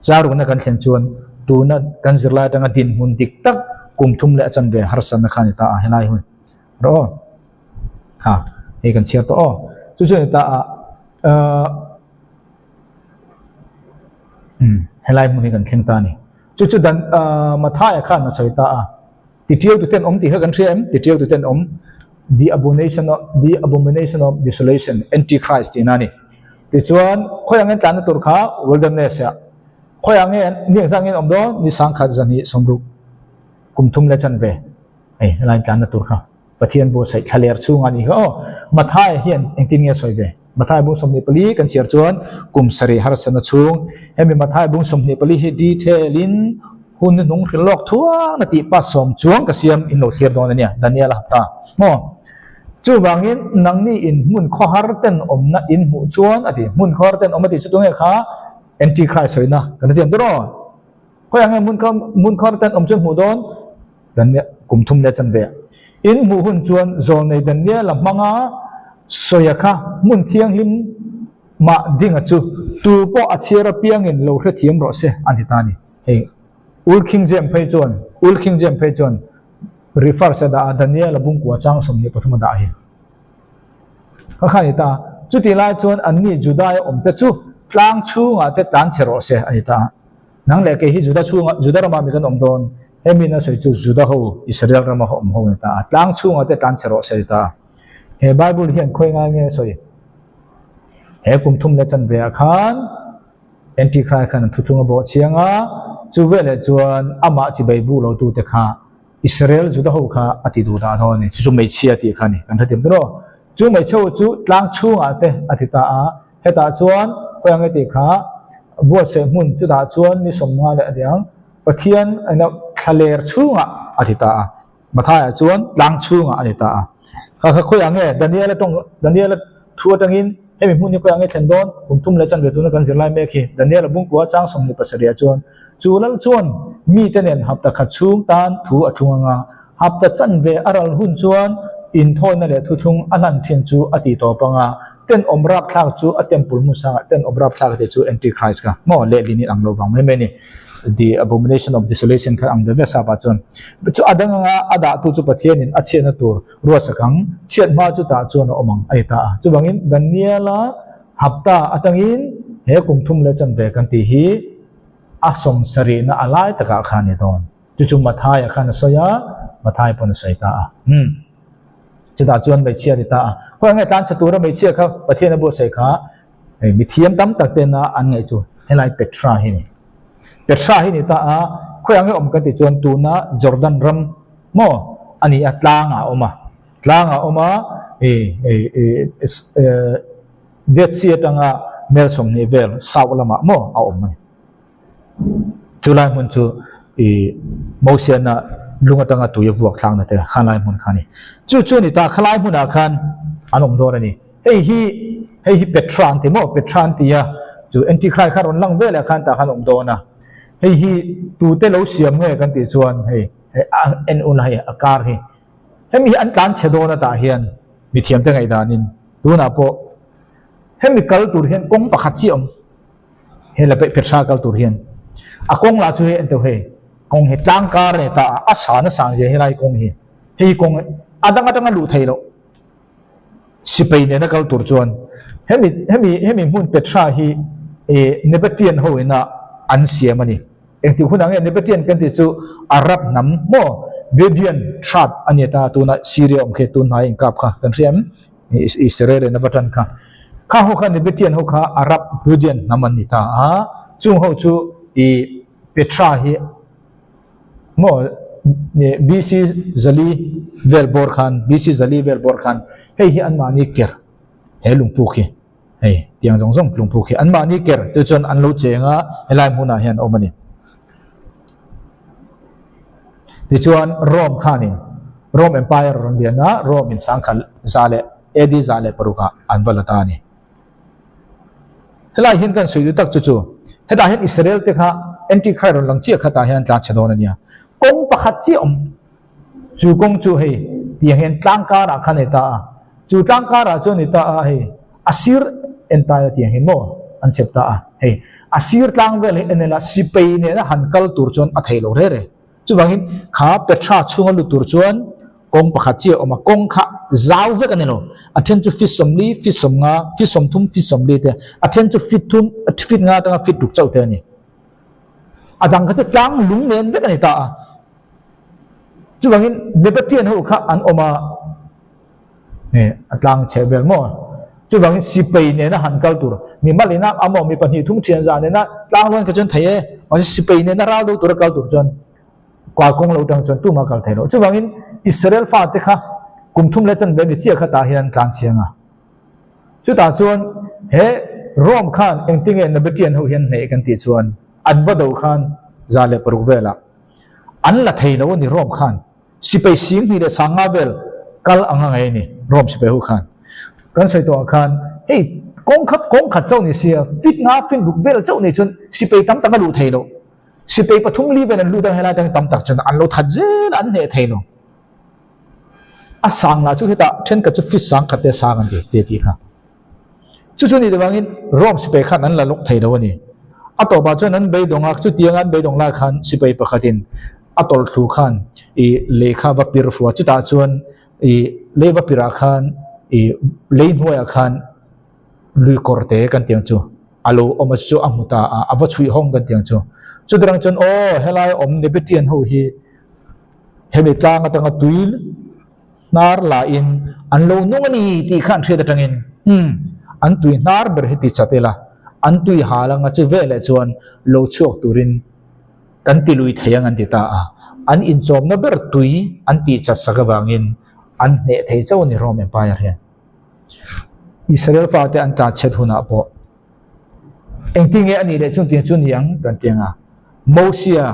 charu na kan thlen chuan tu na kan zirla tanga din mun dik tak kum thum le chan ve har san na khani ta helai hu ro ha e kan chia to chu chu ta helai mun kan thlen ta ni chu chu dan mathai khan na choi ta ti tieu tu ten om ti ha kan threm ti tieu tu ten om the abomination of desolation antichrist inani ti chuan khoyang en tan tur kha wilderness ya khoyang en ni sang en om do ni sang khat zani somru kum thum le chan ve ai lai tan tur kha pathian bo sai thaler chunga ni ho mathai hian engtin nge soi ve mathai bu somni pali kan siar chuan kum sari har san chung hemi mathai bu somni pali hi detailin hun nung rilok thuang na ti pa som chuang ka siam in lo thir don ania daniel hapta mo chu wangin nangni in mun kho har ten om na in mu chuan ati mun khor ten om ati chutung e kha antichrist hoina kan tiam dro khoyang mun khor ten om chun mu don daniel kum thum le chan ve in mu hun chuan zol nei daniel lamanga soyakha mun thiang lim ma dinga chu tu po achira piang in lo kha thiam ro se ani tani he ul king jem phei chuan refer sa da daniel bung kwa chang som ni pathuma da hi kha khani ta chu ti lai chuan anni judai om te chu tlang chu nga te tan chero se ani ta nang le ke hi juda rama mi kan om don hemina soi chu juda ho israel rama ho om ho ta tlang chu nga te tan chero se ta he bible hian khoi nga nge soi he kum thum le chan ve khan antichrist khan thuthunga bo chianga chu vele chuan ama chi baibu lo tu te kha israel juda ho kha ati du da thoni chu mei chia ti khani kan thatim dro chu mei chho chu tlang chu ate athita a heta chuan koyang ti kha bo se mun chu da chuan ni somnga le adiang pathian ana thaler chunga athita a mathaya chuan tlang chunga athita a kha koyang e daniel thua tangin hemi mun ni koyang e thendon tum le chan ve tu na kan zirlai me khi daniel bung kwa chang som ni pasaria chuan chulal chuan mi tenen hapta kha chung tan thu athunga hapta chan ve aral hun chuan in thona le thu thung anan thin chu ati to panga ten omrap thak chu atem pulmu sa ten omrap thak te chu antichrist ka mo le lini anglo wang me ni the abomination of desolation kha ang ve sa pa chon chu adanga ada tu chu pathian in achena tur ro sakang chet ma chu ta chon omang ai ta chu bangin daniela hapta atangin he kum thum le chan ve kan ti hi asom sari na alai taka khani don chu mathai khana soya mathai pon soita chu da chuan mai chia ta ko ngai tan chatura mai chia kha pathian bo sai kha mi thiam tam tak te na an ngai chu helai petra hi ni ta ko ngai om ka ti chuan tu na jordan ram mo ani atlanga oma det sia tanga mel som ni vel sawlama mo a om July mun chu motion na lunga tanga tu ye buak thlang na te khalai mun khani chu ni ta khalai mun a khan anom dor ani hei hi petran ti ya chu antichrist kharon lang vel a khan ta khan om do na hei hi tu te lo siam nge kan ti chuan hei en un hai akar hi hemi an tlan chedo na ta hian mi thiam te ngai danin tu na po hemi kal tur hian kong pakhat chi om hela pe petra kal tur hian akong la chu he ento he kong he tlang kar ne ta asa na sang je helai kong he kong adang lu thailo sipai ne na kal tur chuan hemi mun petra hi nebatian ho ina an siamani engti hunang nebatian kan ti chu arab nam mo Bedouin tribe aniata tuna Syria omkhe tun hai ingkap kha kan riam Israel na batan kha ho kha nebatian ho kha Arab Bedouin naman nita chung ho chu Petra hi mo BC Zali Velbor Khan hei hi an mani ker he lungpu khi hei tiang zong lungpu khi an mani ker chu chon an lo chenga helai huna hian omani ti chuan Rome khanin Rome Empire ron lianga Rome in sangkhal zale edi zale paruka anvalata ni helai hin kan sui tak chu heta hin Israel te kha antichrist ron lang chi khata hian tla chedon ania kong pakhat chi om chu kong chu hei tiang hen tlang ka ra khaneta chu tlang ka ra chu ni ta hei asir entire tiang hen mo an chepta hei asir tlang vel ene la sipei ne na hankal tur chon a thailo re re chu wangin kha petra chunga lu tur chuan kong pakhat chi oma kong kha zau vek anelo athen chu fit somli fit somnga fit somthum fit somli te athen chu fit thum fit nga ta fit duk chau te ni adang kha tlang lung nen vek ani ta chu wangin nebatian ho kha an oma ne atlang chebel mo chu wangin sipei ne na hankal tur mi malina amo mi pani thum chen za ne na tlang lon ka chon thaye ma sipei ne na ra do tur kal tur chon kwa kong lo tang chon tu ma kal thailo chu wangin Israel fa te kha kum thum le chan be chi kha ta hian tlang chianga chu ta chuan he rom khan engting e nebatian ho hian nei kan ti chuan an va do khan zale paruk vela an la thailo ni rom khan sipei sim ni de sanga bel kal anga ngai ni rom sipei ho khan kan sai to khan hey kong khat chau ni sia fit nga fin ruk vel chau ni chun sipei tam tam lu thailo sipei pathum li ben lu dang hela dang tam tak chun an lo that zel an ne thailo asang la chu heta then ka chu fit sang khate sang an de ti kha chu ni de wangin rom sipei khan an la lok thailo ni ato ba chun an bei donga chu tiangan bei dong la khan sipei pakhatin atol thu khan I lekha va pir fu chu ta chuan I leva pira khan I lein hoya khan lui korte kan tiang chu alo oma chu amuta ava chui hong kan tiang chu chu drang chon o helai om nebetian ho hi hemi tlang atanga tuil nar la in an lo nungani ti khan theda tangin an tui nar ber hiti chatela an tui halanga chu vele chuan lo chuak turin kan ti lui thayang an ti ta an in chom na ber tui an ti chat sakawangin an ne thei chau ni Rome Empire hian Israel fa te an ta chet huna po engting e ani le chung tin chun yang kan tianga Mosia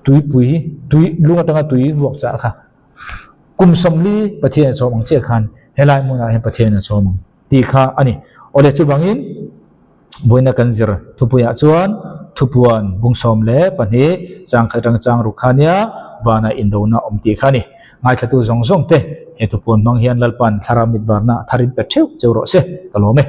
tui pui tui lunga tanga tui wok cha kha kum somli pathian chomang che khan helai muna he pathian chomang ti kha ani ole chu bangin boina kanjir thupuya chuan thupuan bungsom le pani chang khatang chang rukhania wana indona omti khani ngai thatu zong zong te he thupun mang hian lalpan tharamit barna tharin pe theu chero se kalome